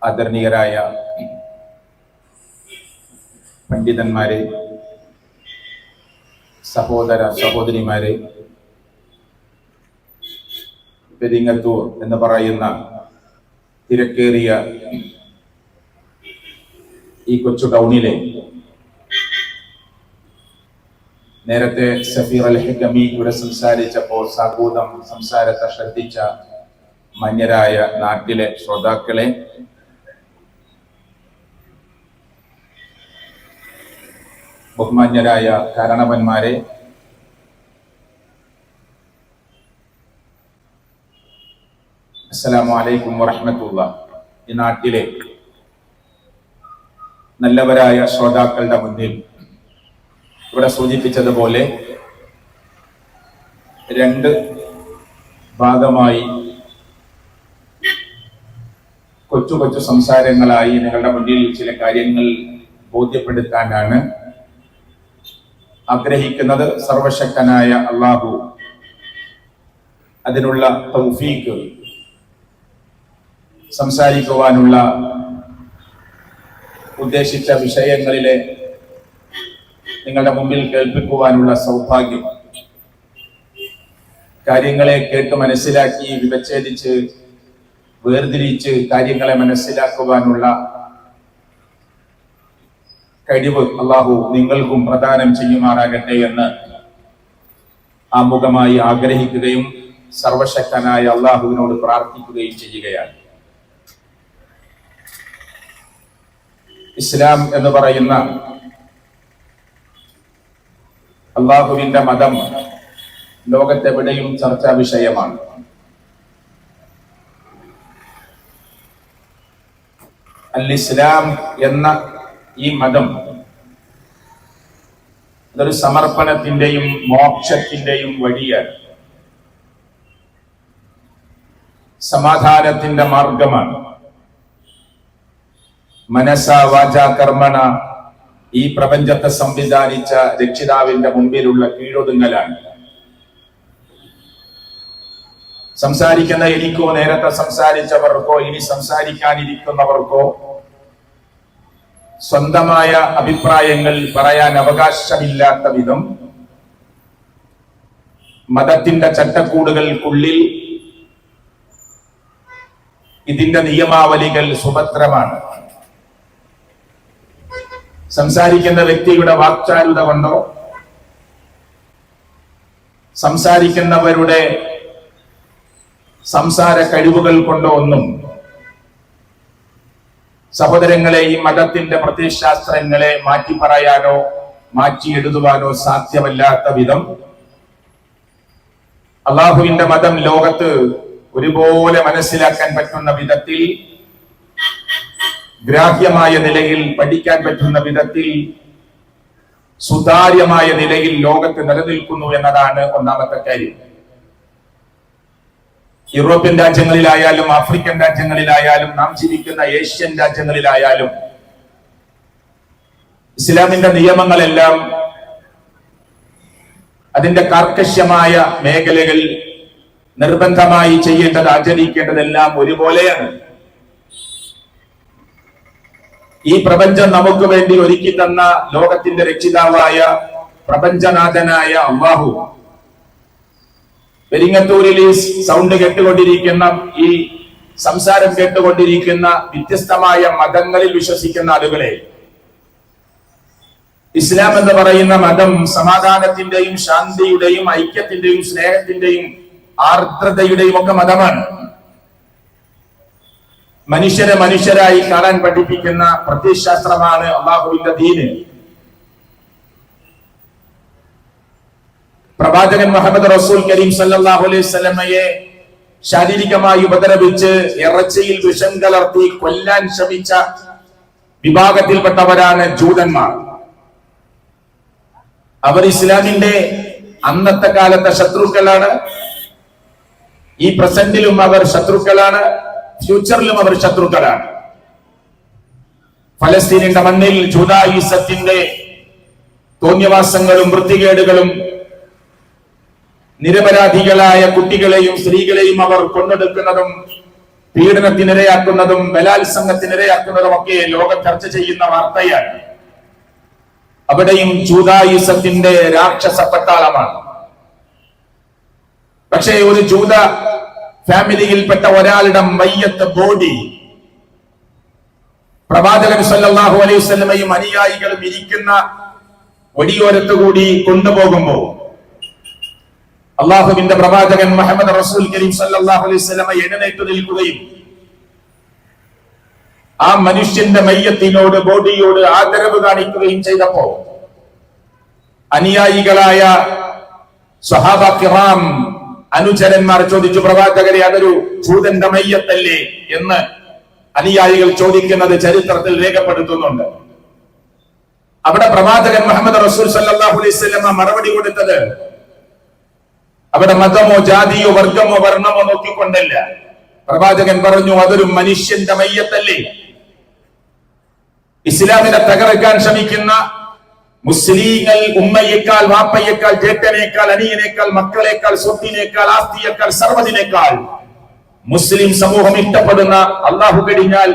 ആദരണീയരായ പണ്ഡിതന്മാരെ, സഹോദര സഹോദരിമാരെ, പെരിങ്ങത്തൂർ എന്ന് പറയുന്ന തിരക്കേറിയ ഈ കൊച്ചു ടൗണിലെ നേരത്തെ സഫീർ അൽ ഹക്കമി ഇവിടെ സംസാരിച്ചപ്പോൾ സാഗൂതം സംസാരത്തെ ശ്രദ്ധിച്ച മാന്യരായ നാട്ടിലെ ശ്രോതാക്കളെ, ബഹുമാന്യരായ കാരണവന്മാരെ, അസ്സലാമു അലൈക്കും വറഹ്മത്തുള്ളാഹി. ഈ നാട്ടിലെ നല്ലവരായ ശ്രോതാക്കളുടെ മുന്നിൽ ഇവിടെ സൂചിപ്പിച്ചതുപോലെ രണ്ട് ഭാഗമായി കൊച്ചു കൊച്ചു സംസാരങ്ങളായി നിങ്ങളുടെ മുന്നിൽ ചില കാര്യങ്ങൾ ബോധ്യപ്പെടുത്താനാണ് ആഗ്രഹിക്കുന്നത്. സർവശക്തനായ അല്ലാഹു അതിനുള്ള തൗഫീഖ്, സംസാരിക്കുവാനുള്ള ഉദ്ദേശിച്ച വിഷയങ്ങളിലെ നിങ്ങളുടെ മുമ്പിൽ കേൾപ്പിക്കുവാനുള്ള സൗഭാഗ്യം, കാര്യങ്ങളെ കേട്ട് മനസ്സിലാക്കി വിവച്ഛേദിച്ച് വേർതിരിച്ച് കാര്യങ്ങളെ മനസ്സിലാക്കുവാനുള്ള കഴിവ് അല്ലാഹു നിങ്ങൾക്കും പ്രദാനം ചെയ്യുമാറാകട്ടെ എന്ന് ആമുഖമായി ആഗ്രഹിക്കുകയും സർവശക്തനായ അല്ലാഹുവിനോട് പ്രാർത്ഥിക്കുകയും ചെയ്യുകയാണ്. ഇസ്ലാം എന്ന് പറയുന്ന അള്ളാഹുവിന്റെ മതം ലോകത്തെവിടെയും ചർച്ചാ വിഷയമാണ്. അൽ ഇസ്ലാം എന്ന ഈ മതം അതൊരു സമർപ്പണത്തിന്റെയും മോക്ഷത്തിന്റെയും വഴിയാണ്, സമാധാനത്തിന്റെ മാർഗമാണ്. മനസ്സാ വാചാ കർമ്മണ ഈ പ്രപഞ്ചത്തെ സംവിധാനിച്ച രക്ഷിതാവിന്റെ മുമ്പിലുള്ള കീഴൊതുങ്ങലാണ്. സംസാരിക്കുന്ന എനിക്കോ നേരത്തെ സംസാരിച്ചവർക്കോ ഇനി സംസാരിക്കാനിരിക്കുന്നവർക്കോ സ്വന്തമായ അഭിപ്രായങ്ങൾ പറയാൻ അവകാശമില്ലാത്ത വിധം മതത്തിന്റെ ചട്ടക്കൂടുകൾക്കുള്ളിൽ ഇതിന്റെ നിയമാവലികൾ സുഭദ്രമാണ്. സംസാരിക്കുന്ന വ്യക്തിയുടെ വാക്ചാരുത കൊണ്ടോ സംസാരിക്കുന്നവരുടെ സംസാര കഴിവുകൾ കൊണ്ടോ ഒന്നും സഹോദരങ്ങളെ ഈ മതത്തിന്റെ പ്രത്യയശാസ്ത്രങ്ങളെ മാറ്റി പറയാനോ മാറ്റി എഴുതുവാനോ സാധ്യമല്ലാത്ത വിധം അള്ളാഹുവിന്റെ മതം ലോകത്ത് ഒരുപോലെ മനസ്സിലാക്കാൻ പറ്റുന്ന വിധത്തിൽ, ഗ്രാഹ്യമായ നിലയിൽ പഠിക്കാൻ പറ്റുന്ന വിധത്തിൽ, സുതാര്യമായ നിലയിൽ ലോകത്ത് നിലനിൽക്കുന്നു എന്നതാണ് ഒന്നാമത്തെ കാര്യം. യൂറോപ്യൻ രാജ്യങ്ങളിലായാലും ആഫ്രിക്കൻ രാജ്യങ്ങളിലായാലും നാം ജീവിക്കുന്ന ഏഷ്യൻ രാജ്യങ്ങളിലായാലും ഇസ്ലാമിന്റെ നിയമങ്ങളെല്ലാം അതിന്റെ കാർക്കശ്യമായ മേഖലകൾ നിർബന്ധമായി ചെയ്യേണ്ടത്, ആചരിക്കേണ്ടതെല്ലാം ഒരുപോലെയാണ്. ഈ പ്രപഞ്ചം നമുക്ക് വേണ്ടി ഒരുക്കി തന്ന ലോകത്തിന്റെ രക്ഷിതാവായ പ്രപഞ്ചനാഥനായ അല്ലാഹു പെരിങ്ങത്തൂരിൽ ഈ സൗണ്ട് കേട്ടുകൊണ്ടിരിക്കുന്ന, ഈ സംസാരം കേട്ടുകൊണ്ടിരിക്കുന്ന വ്യത്യസ്തമായ മതങ്ങളിൽ വിശ്വസിക്കുന്ന ആളുകളെ, ഇസ്ലാം എന്ന് പറയുന്ന മതം സമാധാനത്തിന്റെയും ശാന്തിയുടെയും ഐക്യത്തിന്റെയും സ്നേഹത്തിന്റെയും ആർദ്രതയുടെയും ഒക്കെ മതമാണ്. മനുഷ്യരെ മനുഷ്യരായി കാണാൻ പഠിപ്പിക്കുന്ന പ്രത്യയശാസ്ത്രമാണ് അല്ലാഹുവിന്റെ ദീന്. പ്രവാചകൻ മുഹമ്മദ് റസൂൽ കരീം സല്ലല്ലാഹു അലൈഹി വസല്ലമയെ ശാരീരികമായി ഉപദ്രവിച്ച് ഇറച്ചിയിൽ വിഷം കലർത്തി കൊല്ലാൻ ശ്രമിച്ച വിഭാഗത്തിൽപ്പെട്ടവരാണ് ജൂതന്മാർ. അവർ ഇസ്ലാമിന്റെ അന്നത്തെ കാലത്തെ ശത്രുക്കളാണ്. ഈ പ്രസന്റിലും അവർ ശത്രുക്കളാണ്, ഫ്യൂച്ചറിലും അവർ ശത്രുക്കളാണ്. ഫലസ്തീനിന്റെ മണ്ണിൽ ജൂദായിസത്തിന്റെ തോന്നിയവാസങ്ങളും വൃത്തികേടുകളും നിരപരാധികളായ കുട്ടികളെയും സ്ത്രീകളെയും അവർ കൊന്നെടുക്കുന്നതും പീഡനത്തിനിരയാക്കുന്നതും ബലാത്സംഗത്തിനിരയാക്കുന്നതും ഒക്കെ ലോകം ചർച്ച ചെയ്യുന്ന വാർത്തയാണ്. അവിടെയും ജൂദായിസത്തിന്റെ രാക്ഷസ പട്ടാളമാണ്. പക്ഷേ ഒരു ജൂത ഫാമിലിയിൽപ്പെട്ട ഒരാളുടെ മയ്യത്ത് ബോഡി പ്രവാചകൻ സല്ലല്ലാഹു അലൈഹി വസല്ലമയും അനുയായികളും ഇരിക്കുന്ന വടിയോരത്ത് കൂടി കൊണ്ടുപോകുമ്പോൾ അള്ളാഹുവിന്റെ പ്രവാചകൻ മുഹമ്മദ് റസൂൽ കരീം സല്ലല്ലാഹു അലൈഹി വസല്ലമ എഴുന്നേറ്റ് നിൽക്കുകയും ആ മനുഷ്യന്റെ മയ്യത്തിനോട് ബോഡിയോട് ആദരവ് കാണിക്കുകയും ചെയ്തപ്പോ അനുയായികളായ സ്വഹാബ കിറാം അനുചരന്മാർ ചോദിച്ചു, പ്രവാചകരെ അതൊരു ജൂതന്റെ മയ്യത്തല്ലേ എന്ന് അനുയായികൾ ചോദിക്കുന്നത് ചരിത്രത്തിൽ രേഖപ്പെടുത്തുന്നുണ്ട്. അവിടെ പ്രവാചകൻ മുഹമ്മദ് റസൂൽ സല്ലല്ലാഹു അലൈഹി വസല്ലമ മറുപടി കൊടുത്തത് അവിടെ മതമോ ജാതിയോ വർഗമോ വർണ്ണമോ നോക്കിക്കൊണ്ടല്ല. പ്രവാചകൻ പറഞ്ഞു, അതൊരു മനുഷ്യന്റെ മയ്യത്തല്ലേ. ഇസ്ലാമിനെ തകർക്കാൻ ശ്രമിക്കുന്ന മുസ്ലിങ്ങൾ ഉമ്മയേക്കാൾ, വാപ്പയേക്കാൾ, ജേട്ടനേക്കാൾ, അനിയനേക്കാൾ, മക്കളേക്കാൾ, സ്വത്തിനേക്കാൾ, ആസ്തിയേക്കാൾ, സർവ്വതിനേക്കാൾ മുസ്ലിം സമൂഹം ഇഷ്ടപ്പെടുന്ന, അള്ളാഹു കഴിഞ്ഞാൽ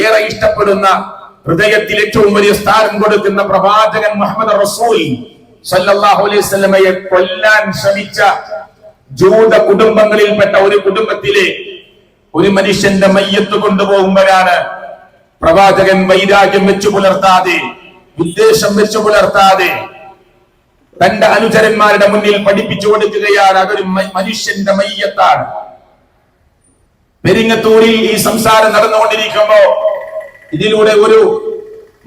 ഏറെ ഇഷ്ടപ്പെടുന്ന, ഹൃദയത്തിൽ ഏറ്റവും വലിയ സ്ഥാനം കൊടുക്കുന്ന പ്രവാചകൻ മുഹമ്മദ് റസൂൽ സല്ലല്ലാഹു അലൈഹി വസല്ലമയെ കൊല്ലാൻ ശ്രമിച്ച ജൂത കുടുംബങ്ങളിൽപ്പെട്ട ഒരു കുടുംബത്തിലെ ഒരു മനുഷ്യന്റെ മയ്യത്ത് കൊണ്ടുപോകുമ്പോഴാണ് പ്രവാചകൻ വൈരാഗ്യം വെച്ചു പുലർത്താതെ, വിദ്വേഷം വെച്ചു പുലർത്താതെ തന്റെ അനുചരന്മാരുടെ മുന്നിൽ പഠിപ്പിച്ചു കൊടുക്കുകയാണ്, അതൊരു മനുഷ്യന്റെ മയ്യത്താണ്. പെരിങ്ങത്തൂരിൽ ഈ സംസാരം നടന്നുകൊണ്ടിരിക്കുമ്പോ ഇതിലൂടെ ഒരു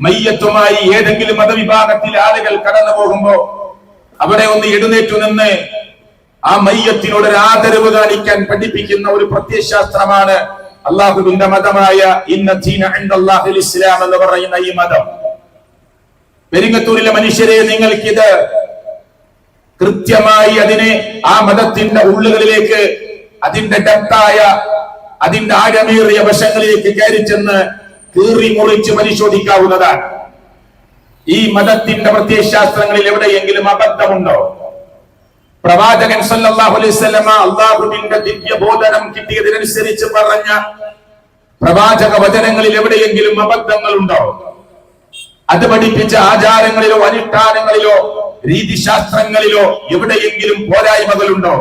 മയ്യത്തുമായി ഏതെങ്കിലും മതവിഭാഗത്തിലെ ആളുകൾ കടന്നു പോകുമ്പോ അവിടെ ഒന്ന് എഴുന്നേറ്റു നിന്ന് ആ മയ്യത്തിനോട് ഒരു ആദരവ് കാണിക്കാൻ പഠിപ്പിക്കുന്ന ഒരു പ്രത്യയശാസ്ത്രമാണ് അള്ളാഹുവിന്റെ മതമായ ഇന്ന ദീന ഇൻദല്ലാഹിൽ ഇസ്ലാം എന്ന് പറയുന്ന ഈ മതം. പെരിങ്ങത്തൂരിലെ മനുഷ്യരെ, നിങ്ങൾക്കിത് കൃത്യമായി അതിനെ ആ മതത്തിന്റെ ഉള്ളുകളിലേക്ക്, അതിന്റെ ഡെപ്തായ, അതിന്റെ ആഴമേറിയ വശങ്ങളിലേക്ക് കയറി ചെന്ന് കീറി മുറിച്ച് പരിശോധിക്കാവുന്നതാണ്. ഈ മതത്തിന്റെ പ്രത്യയശാസ്ത്രങ്ങളിൽ എവിടെയെങ്കിലും അബദ്ധമുണ്ടോ? പ്രവാചകൻ സല്ലല്ലാഹു അലൈഹി വസല്ലമ അല്ലാഹുവിന്റെ ദിവ്യബോധനം കിട്ടിയതിനനുസരിച്ച് പറഞ്ഞ പ്രവാചക വചനങ്ങളിൽ എവിടെയെങ്കിലും അബദ്ധങ്ങളുണ്ടോ? അത് പഠിപ്പിച്ച ആചാരങ്ങളിലോ അനുഷ്ഠാനങ്ങളിലോ രീതിശാസ്ത്രങ്ങളിലോ എവിടെയെങ്കിലും പോരായ്മകളുണ്ടോ?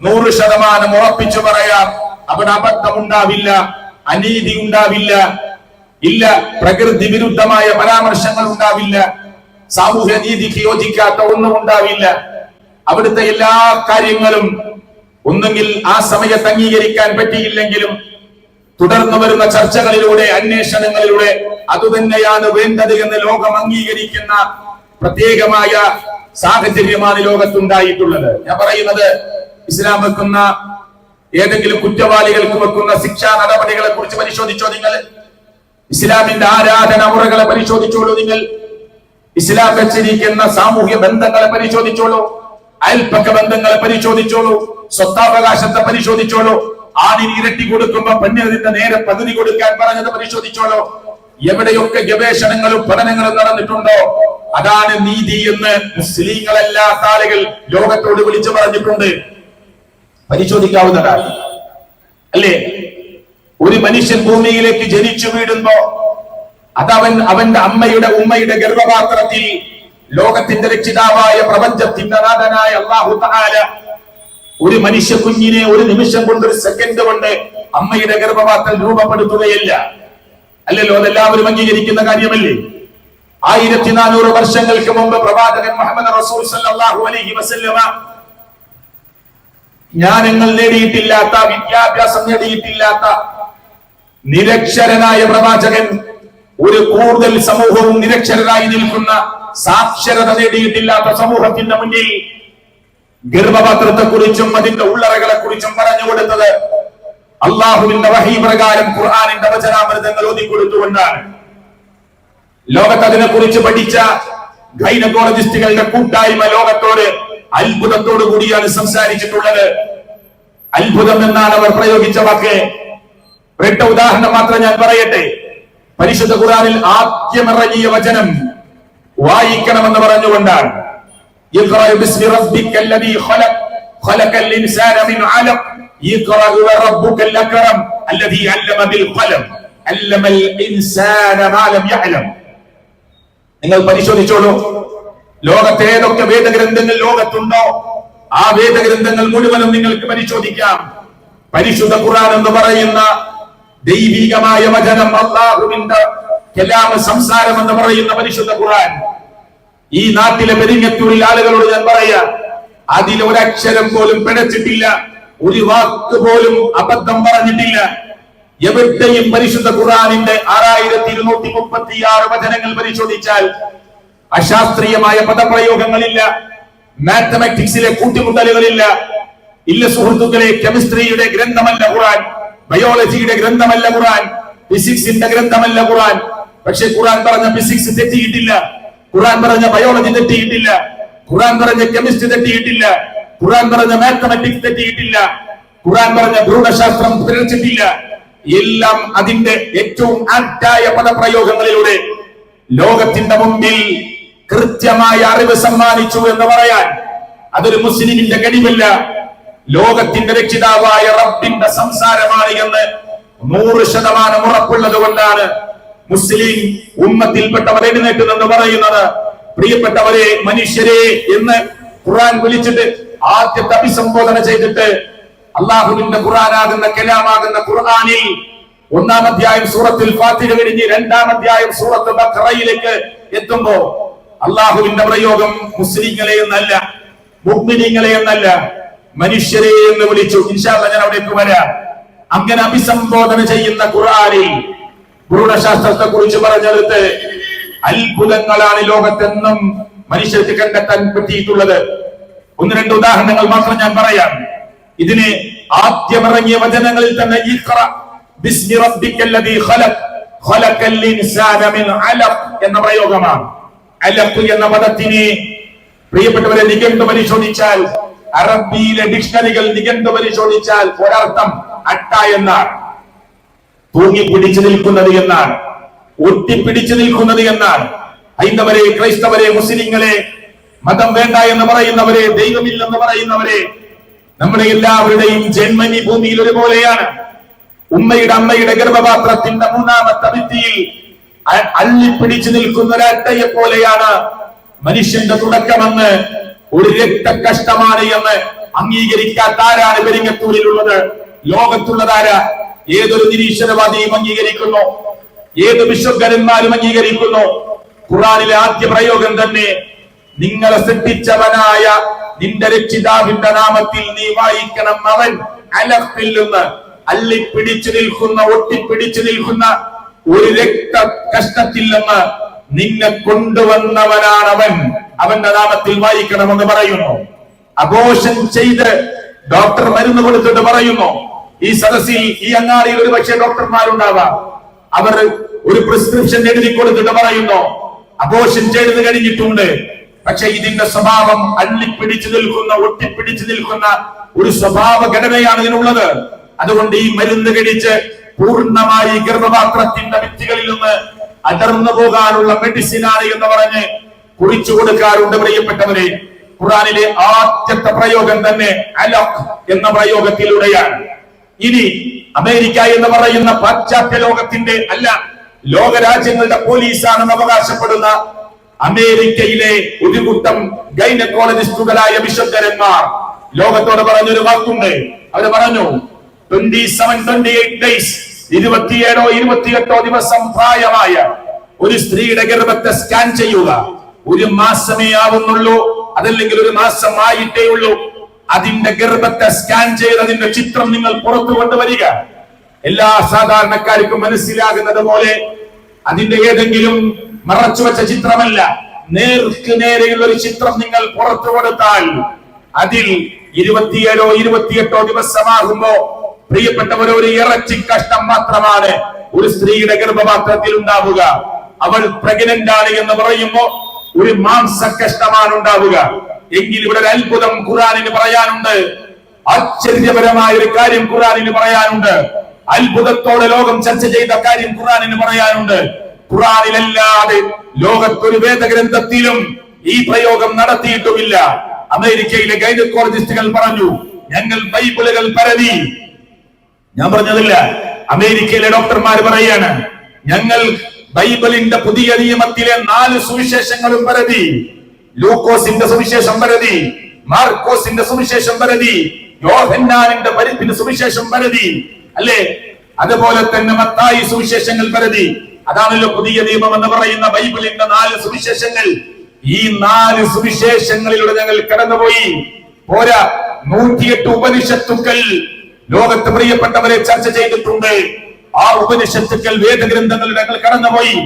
100% ഉറപ്പിച്ചു പറയാം, അവിടെ അബദ്ധമുണ്ടാവില്ല, അനീതി ഉണ്ടാവില്ല, ഇല്ല, പ്രകൃതി വിരുദ്ധമായ പരാമർശങ്ങൾ ഉണ്ടാവില്ല, സാമൂഹ്യ നീതിക്ക് യോജിക്കാത്ത ഒന്നും ഉണ്ടാവില്ല. അവിടുത്തെ എല്ലാ കാര്യങ്ങളും ഒന്നുകിൽ ആ സമയത്ത് അംഗീകരിക്കാൻ പറ്റിയില്ലെങ്കിലും തുടർന്നു വരുന്ന ചർച്ചകളിലൂടെ, അന്വേഷണങ്ങളിലൂടെ അതുതന്നെയാണ് വേണ്ടത് എന്ന് ലോകം അംഗീകരിക്കുന്ന പ്രത്യേകമായ സാഹചര്യമാണ് ലോകത്തുണ്ടായിട്ടുള്ളത്. ഞാൻ പറയുന്നത്, ഇസ്ലാം വെക്കുന്ന ഏതെങ്കിലും കുറ്റവാളികൾക്ക് വെക്കുന്ന ശിക്ഷാ നടപടികളെ കുറിച്ച് പരിശോധിച്ചോ നിങ്ങൾ? ഇസ്ലാമിന്റെ ആരാധന മുറകളെ പരിശോധിച്ചോളൂ നിങ്ങൾ. ഇസ്ലാം വെച്ചിരിക്കുന്ന സാമൂഹ്യ ബന്ധങ്ങളെ പരിശോധിച്ചോളൂ, അയൽപക്ക ബന്ധങ്ങളെ പരിശോധിച്ചോളൂ, സ്വത്താവകാശത്തെ പരിശോധിച്ചോളൂ, ആണിന് ഇരട്ടി കൊടുക്കുമ്പോ പെണ്ണിനതിന്റെ നേരെ പകുതി കൊടുക്കാൻ പറഞ്ഞത് പരിശോധിച്ചോളൂ. എവിടെയൊക്കെ ഗവേഷണങ്ങളും പഠനങ്ങളും നടന്നിട്ടുണ്ടോ അതാണ് നീതി എന്ന് മുസ്ലിങ്ങളല്ലാത്ത ആളുകൾ ലോകത്തോട് വിളിച്ചു പറഞ്ഞിട്ടുണ്ട്. പരിശോധിക്കാവുന്നതാണ് അല്ലേ? ഒരു മനുഷ്യൻ ഭൂമിയിലേക്ക് ജനിച്ചു വീഴുമ്പോ അതവൻ അവന്റെ അമ്മയുടെ ഉമ്മയുടെ ഗർഭപാത്രത്തിൽ ലോകത്തിന്റെ രക്ഷിതാവായ പ്രപഞ്ചത്തിന്റെ നാഥനായ അല്ലാഹു തആല ഒരു മനുഷ്യ കുഞ്ഞിനെ ഒരു നിമിഷം കൊണ്ട്, ഒരു സെക്കൻഡ് കൊണ്ട് അമ്മയുടെ ഗർഭപാത്രത്തിൽ രൂപപ്പെടുത്തുകയില്ല. അല്ലല്ലോ? അതെല്ലാവരും അംഗീകരിക്കുന്ന കാര്യമല്ലേ? 1400 വർഷങ്ങൾക്ക് മുമ്പ് പ്രവാചകൻ മുഹമ്മദ് റസൂൽ സല്ലല്ലാഹു അലൈഹി വസല്ലമ ജ്ഞാനങ്ങൾ നേടിയിട്ടില്ലാത്ത, വിദ്യാഭ്യാസം നേടിയിട്ടില്ലാത്ത നിരക്ഷരനായ പ്രവാചകൻ, ഒരു കൂടുതൽ സമൂഹവും നിരക്ഷരരായി നിൽക്കുന്ന, സാക്ഷരത നേടിയിട്ടില്ലാത്ത സമൂഹത്തിന്റെ മുന്നിൽ ഗർഭപാത്രത്തെ കുറിച്ചും അതിന്റെ ഉള്ളറകളെ കുറിച്ചും പറഞ്ഞു കൊടുത്തത് അള്ളാഹുവിന്റെ വഹീ പ്രകാരം ഖുർആനിന്റെ വചനാമൃതങ്ങൾ ഓതിക്കൊടുത്തുകൊണ്ടാണ്. ലോകത്ത് അതിനെ കുറിച്ച് പഠിച്ച ഗൈനക്കോളജിസ്റ്റുകളുടെ കൂട്ടായ്മ ലോകത്തോട് അത്ഭുതത്തോടു കൂടിയാണ് സംസാരിച്ചിട്ടുള്ളത്. അത്ഭുതം എന്നാണ് അവർ പ്രയോഗിച്ച വാക്ക്. ഒരൊറ്റ ഉദാഹരണം മാത്രം ഞാൻ പറയട്ടെ. പരിശുദ്ധ ഖുർആനിൽ ആദ്യമിറങ്ങിയ വചനം വായിക്കണമെന്ന് പറഞ്ഞുകൊണ്ടാണ്. ഇഖ്റഅ ബിസ്മി റബ്ബിക്കല്ലദീ ഖലഖ് ഖലഖൽ ഇൻസാന മിൻ അലഖ് ഇഖ്റഅ വറബ്ബുക്കൽ അക്രം അല്ലദീ അല്ലമ ബിൽ ഖലം അല്ലമൽ ഇൻസാന മാ ലം യഅലം. നിങ്ങൾ പരിശോധിച്ചോളൂ, ലോകത്തെ ഏതൊക്കെ വേദഗ്രന്ഥങ്ങൾ ലോകത്തുണ്ടോ ആ വേദഗ്രന്ഥങ്ങൾ മുഴുവനും നിങ്ങൾക്ക് പരിശോധിക്കാം. പരിശുദ്ധ ഖുർആൻ എന്ന് പറയുന്ന ദൈവികമായ വചനം, അല്ലാഹുവിന്റെ കലാം, സംസാരം എന്ന് പറയുന്ന പരിശുദ്ധ ഖുർആൻ, ഈ നാട്ടിലെ പെരിങ്ങത്തൂരിൽ ആളുകളോട് ഞാൻ പറയാ, അതിൽ ഒരക്ഷരം പോലും പിഴച്ചിട്ടില്ല, ഒരു വാക്ക് പോലും അബദ്ധം പറഞ്ഞിട്ടില്ല. എവിടെയും പരിശുദ്ധ ഖുർആനിന്റെ 6236 വചനങ്ങൾ പരിശോധിച്ചാൽ അശാസ്ത്രീയമായ പദപ്രയോഗങ്ങളില്ല, മാത്തമാറ്റിക്സിലെ കൂട്ടിമുട്ടലുകളില്ല. ഇല്ല സുഹൃത്തുക്കളെ, കെമിസ്ട്രിയുടെ ഗ്രന്ഥമല്ല ഖുർആൻ, ബയോളജിയുടെ ഗ്രന്ഥമല്ല ഖുർആൻ, ഫിസിക്സിന്റെ ഗ്രന്ഥമല്ല ഖുർആൻ. പക്ഷെ ഖുർആൻ പറഞ്ഞ ഫിസിക്സ് തെറ്റിയിട്ടില്ല, ഖുർആൻ പറഞ്ഞ ബയോളജി തെറ്റിയിട്ടില്ല, ഖുർആൻ പറഞ്ഞ കെമിസ്ട്രി തെറ്റിയിട്ടില്ല, ഖുർആൻ പറഞ്ഞ മാത്തമാറ്റിക്സ് തെറ്റിയിട്ടില്ല, ഖുർആൻ പറഞ്ഞ ഭ്രൂണശാസ്ത്രം പിഴച്ചിട്ടില്ല. എല്ലാം അതിന്റെ ഏറ്റവും ആപ്റ്റായ പദപ്രയോഗങ്ങളിലൂടെ ലോകത്തിന്റെ മുമ്പിൽ കൃത്യമായ അറിവ് സമ്മാനിച്ചു എന്ന് പറയാൻ അതൊരു മുസ്ലിമിന്റെ കഴിവല്ല, ലോകത്തിന്റെ രക്ഷിതാവായ റബ്ബിന്റെ സംസാരമാണ് എന്ന് 100% ഉറപ്പുള്ളത് കൊണ്ടാണ് മുസ്ലിം ഉമ്മത്തിൽപ്പെട്ടവർ എഴുന്നേറ്റ് എന്ന് പറയുന്നത്. പ്രിയപ്പെട്ടവരെ, മനുഷ്യരെ എന്ന് ഖുർആൻ വിളിച്ചിട്ട് ആദ്യത്തെ അഭിസംബോധന ചെയ്തിട്ട് അള്ളാഹുവിന്റെ ഖുർആനാകുന്ന കലാമാകുന്ന ഖുർആനിൽ 1-ാം അധ്യായം സൂറത്തുൽ ഫാത്തിഹ കഴിഞ്ഞ് 2-ാം അധ്യായം സൂറത്തുൽ ബഖറയിലേക്ക് എത്തുമ്പോ അള്ളാഹുവിന്റെ പ്രയോഗം മുസ്ലിങ്ങളെ എന്നല്ല, മുഅ്മിനീങ്ങളെ എന്നല്ല, മനുഷ്യരെ എന്ന് വിളിച്ചു. ഇൻഷാ അല്ലാഹ് ഞാൻ അവിടേക്ക് വരാം. അങ്ങനെ അഭിസംബോധന ചെയ്യുന്ന ഖുർആനിൽ ഭ്രൂണശാസ്ത്രത്തെ കുറിച്ച് പറഞ്ഞെടുത്ത് അത്ഭുതങ്ങളാണ് ലോകത്തെന്നും മനുഷ്യർക്ക് കണ്ടെത്താൻ പറ്റിയിട്ടുള്ളത്. 1-2 ഉദാഹരണങ്ങൾ മാത്രം ഞാൻ പറയാം. ഇതിന് ആദ്യമിറങ്ങിയ വചനങ്ങളിൽ തന്നെ ഇഖ്റ ബിസ്മി റബ്ബിക്കല്ലദീ ഖലഖ് ഖലഖൽ ഇൻസാന മിൻ അലഖ് എന്ന പ്രയോഗമാണ്. അലഖ് എന്ന പദത്തിന് പ്രിയപ്പെട്ടവരെ നിഘണ്ടു പരിശോധിച്ചാൽ, അറബിയിലെ ഡിക്ഷണറികൾ നിഘണ്ടു പരിശോധിച്ചാൽ ഒരർത്ഥം അട്ട എന്നാണ്, തൂങ്ങി പിടിച്ചു നിൽക്കുന്നത് എന്നാണ്, ഒട്ടിപ്പിടിച്ചു നിൽക്കുന്നത് എന്നാണ്. ഹൈന്ദവരെ, ക്രൈസ്തവരെ, മുസ്ലിങ്ങളെ, മതം വേണ്ട എന്ന് പറയുന്നവരെ, ദൈവമില്ലെന്ന് പറയുന്നവരെ, നമ്മുടെ എല്ലാവരുടെയും ജന്മനി ഭൂമിയിൽ ഒരുപോലെയാണ്. ഉമ്മയുടെ അമ്മയുടെ ഗർഭപാത്രത്തിന്റെ 3-ാമത്തെ ഭിത്തിയിൽ അള്ളിപ്പിടിച്ചു നിൽക്കുന്ന ഒരട്ടയെ പോലെയാണ് മനുഷ്യന്റെ തുടക്കമെന്ന്, ഒരു രക്തകഷ്ടമാണ് എന്ന് അംഗീകരിക്കാത്ത ആരാണ് പെരിങ്ങത്തൂരിലുള്ളത്? ലോകത്തുള്ളതാരാ? ഏതൊരു നിരീശ്വരവാദിയും അംഗീകരിക്കുന്നു, ഏത് വിശ്വകരന്മാരും അംഗീകരിക്കുന്നു. ഖുർആനിലെ ആദ്യ പ്രയോഗം തന്നെ, നിങ്ങളെ സൃഷ്ടിച്ചവനായ നിന്റെ രക്ഷിതാവിന്റെ നാമത്തിൽ നീ വായിക്കണം, അവൻ അലഖിൽ നിന്ന് അള്ളിപ്പിടിച്ചു നിൽക്കുന്ന, ഒട്ടിപ്പിടിച്ചു നിൽക്കുന്ന ഒരു രക്ത കഷ്ടത്തിൽ നിന്ന് നിന്നെ കൊണ്ടുവന്നവനാണ് അവൻ, അവന്റെ നാമത്തിൽ വായിക്കണമെന്ന് പറയുന്നു. അബോഷൻ ചെയ്ത് ഡോക്ടർ മരുന്ന് കൊടുത്തിട്ട് പറയുന്നു. ഈ സദസ്സിൽ, ഈ അങ്ങാടിയിൽ ഒരു പക്ഷേ ഡോക്ടർമാരുണ്ടാവാം, അവർ ഒരു പ്രിസ്ക്രിപ്ഷൻ എഴുതി കൊടുത്തിട്ട് പറയുന്നു അബോഷൻ ചെയ്ത് കഴിഞ്ഞിട്ടുണ്ട്. പക്ഷെ ഇതിന്റെ സ്വഭാവം അള്ളിപ്പിടിച്ചു നിൽക്കുന്ന, ഒട്ടിപ്പിടിച്ചു നിൽക്കുന്ന ഒരു സ്വഭാവ ഘടനയാണ് ഇതിനുള്ളത്. അതുകൊണ്ട് ഈ മരുന്ന് കഴിച്ച് പൂർണ്ണമായി ഗർഭപാത്രത്തിന്റെ ഭിത്തികളിൽ നിന്ന് അടർന്നു പോകാനുള്ള മെഡിസിനാണ് എന്ന് പറഞ്ഞ് കുറിച്ചു കൊടുക്കാറുണ്ട്. പ്രിയപ്പെട്ടവരെ, ഖുർആനിലെ ആദ്യത്തെ പ്രയോഗം തന്നെ അലഖ് എന്ന പ്രയോഗത്തിലൂടെയാണ്. ഇനി അമേരിക്ക എന്ന് പറയുന്ന പാശ്ചാത്യ ലോകത്തിന്റെ അല്ല, ലോകരാജ്യങ്ങളുടെ പോലീസാണെന്ന് അവകാശപ്പെടുന്ന അമേരിക്കയിലെ ഒരു കൂട്ടം ഗൈനക്കോളജിസ്റ്റുകളായ വിശുദ്ധരന്മാർ ലോകത്തോട് പറഞ്ഞൊരു വാക്കുണ്ട്. അവര് പറഞ്ഞു 27-28 ഡേയ്സ്, 27-28 ദിവസം പ്രായമായ ഒരു സ്ത്രീയുടെ ഗർഭത്തെ സ്കാൻ ചെയ്യുക. 1 മാസമേ ആവുന്നുള്ളൂ, അതല്ലെങ്കിൽ 1 മാസം ആയിട്ടേ ഉള്ളൂ. അതിന്റെ ഗർഭത്തെ സ്കാൻ ചെയ്ത് അതിന്റെ ചിത്രം നിങ്ങൾ പുറത്തു കൊണ്ടുവരിക. എല്ലാ സാധാരണക്കാർക്കും മനസ്സിലാകുന്നത് പോലെ അതിന്റെ ഏതെങ്കിലും മറച്ചുവെച്ച ചിത്രമല്ല, നേർക്ക് നേരെയുള്ള ഒരു ചിത്രം നിങ്ങൾ പുറത്തു കൊടുത്താൽ അതിൽ 27-28 ദിവസമാകുമ്പോ പ്രിയപ്പെട്ടവർ, ഒരു ഇറച്ചി കഷ്ടം മാത്രമാണ് ഒരു സ്ത്രീയുടെ ഗർഭപാത്രത്തിൽ ഉണ്ടാവുക. അവൾ പ്രഗ്നന്റ് ആണ് എന്ന് പറയുമ്പോ ഒരു മാംസകഷ്ടമാണ് ഉണ്ടാവുക. എങ്കിൽ ഇവിടെ ഒരു അത്ഭുതം ഖുർആനിന് പറയാനുണ്ട്, ആശ്ചര്യപരമായ ഒരു കാര്യം ഖുർആനിന് പറയാനുണ്ട്, അത്ഭുതത്തോടെ ലോകം ചർച്ച ചെയ്ത കാര്യം ഖുർആനിന് പറയാനുണ്ട്. ഖുർആനിലല്ലാതെ ലോകത്തൊരു വേദഗ്രന്ഥത്തിലും ഈ പ്രയോഗം നടത്തിയിട്ടുമില്ല. അമേരിക്കയിലെ ഗൈനക്കോളജിസ്റ്റുകൾ പറഞ്ഞു, ഞങ്ങൾ ബൈബിളുകൾ പരതി, ഞാൻ പറഞ്ഞതില്ല, അമേരിക്കയിലെ ഡോക്ടർമാർ പറയാണ്, ഞങ്ങൾ ബൈബിളിന്റെ പുതിയ നിയമത്തിലെ 4 സുവിശേഷങ്ങളും പരതി, ലൂക്കോസിന്റെ സുവിശേഷം പരതി, മാർക്കോസിന്റെ സുവിശേഷം പരതി, യോഹന്നാനിന്റെ സുവിശേഷം പരതി, അല്ലേ? അതുപോലെ തന്നെ മത്തായി സുവിശേഷങ്ങൾ പരതി. അതാണല്ലോ പുതിയ നിയമം എന്ന് പറയുന്ന ബൈബിളിന്റെ 4 സുവിശേഷങ്ങൾ. ഈ 4 സുവിശേഷങ്ങളിലൂടെ ഞങ്ങൾ കടന്നുപോയി. പോരാ, 108 ഉപനിഷത്തുക്കൾ ലോകത്ത് പ്രിയപ്പെട്ടവരെ ചർച്ച ചെയ്തിട്ടുണ്ട്. ആ ഉപനിഷത്തുക്കൾ വേദഗ്രന്ഥങ്ങളുടെ ഞങ്ങൾ കടന്നുപോയി.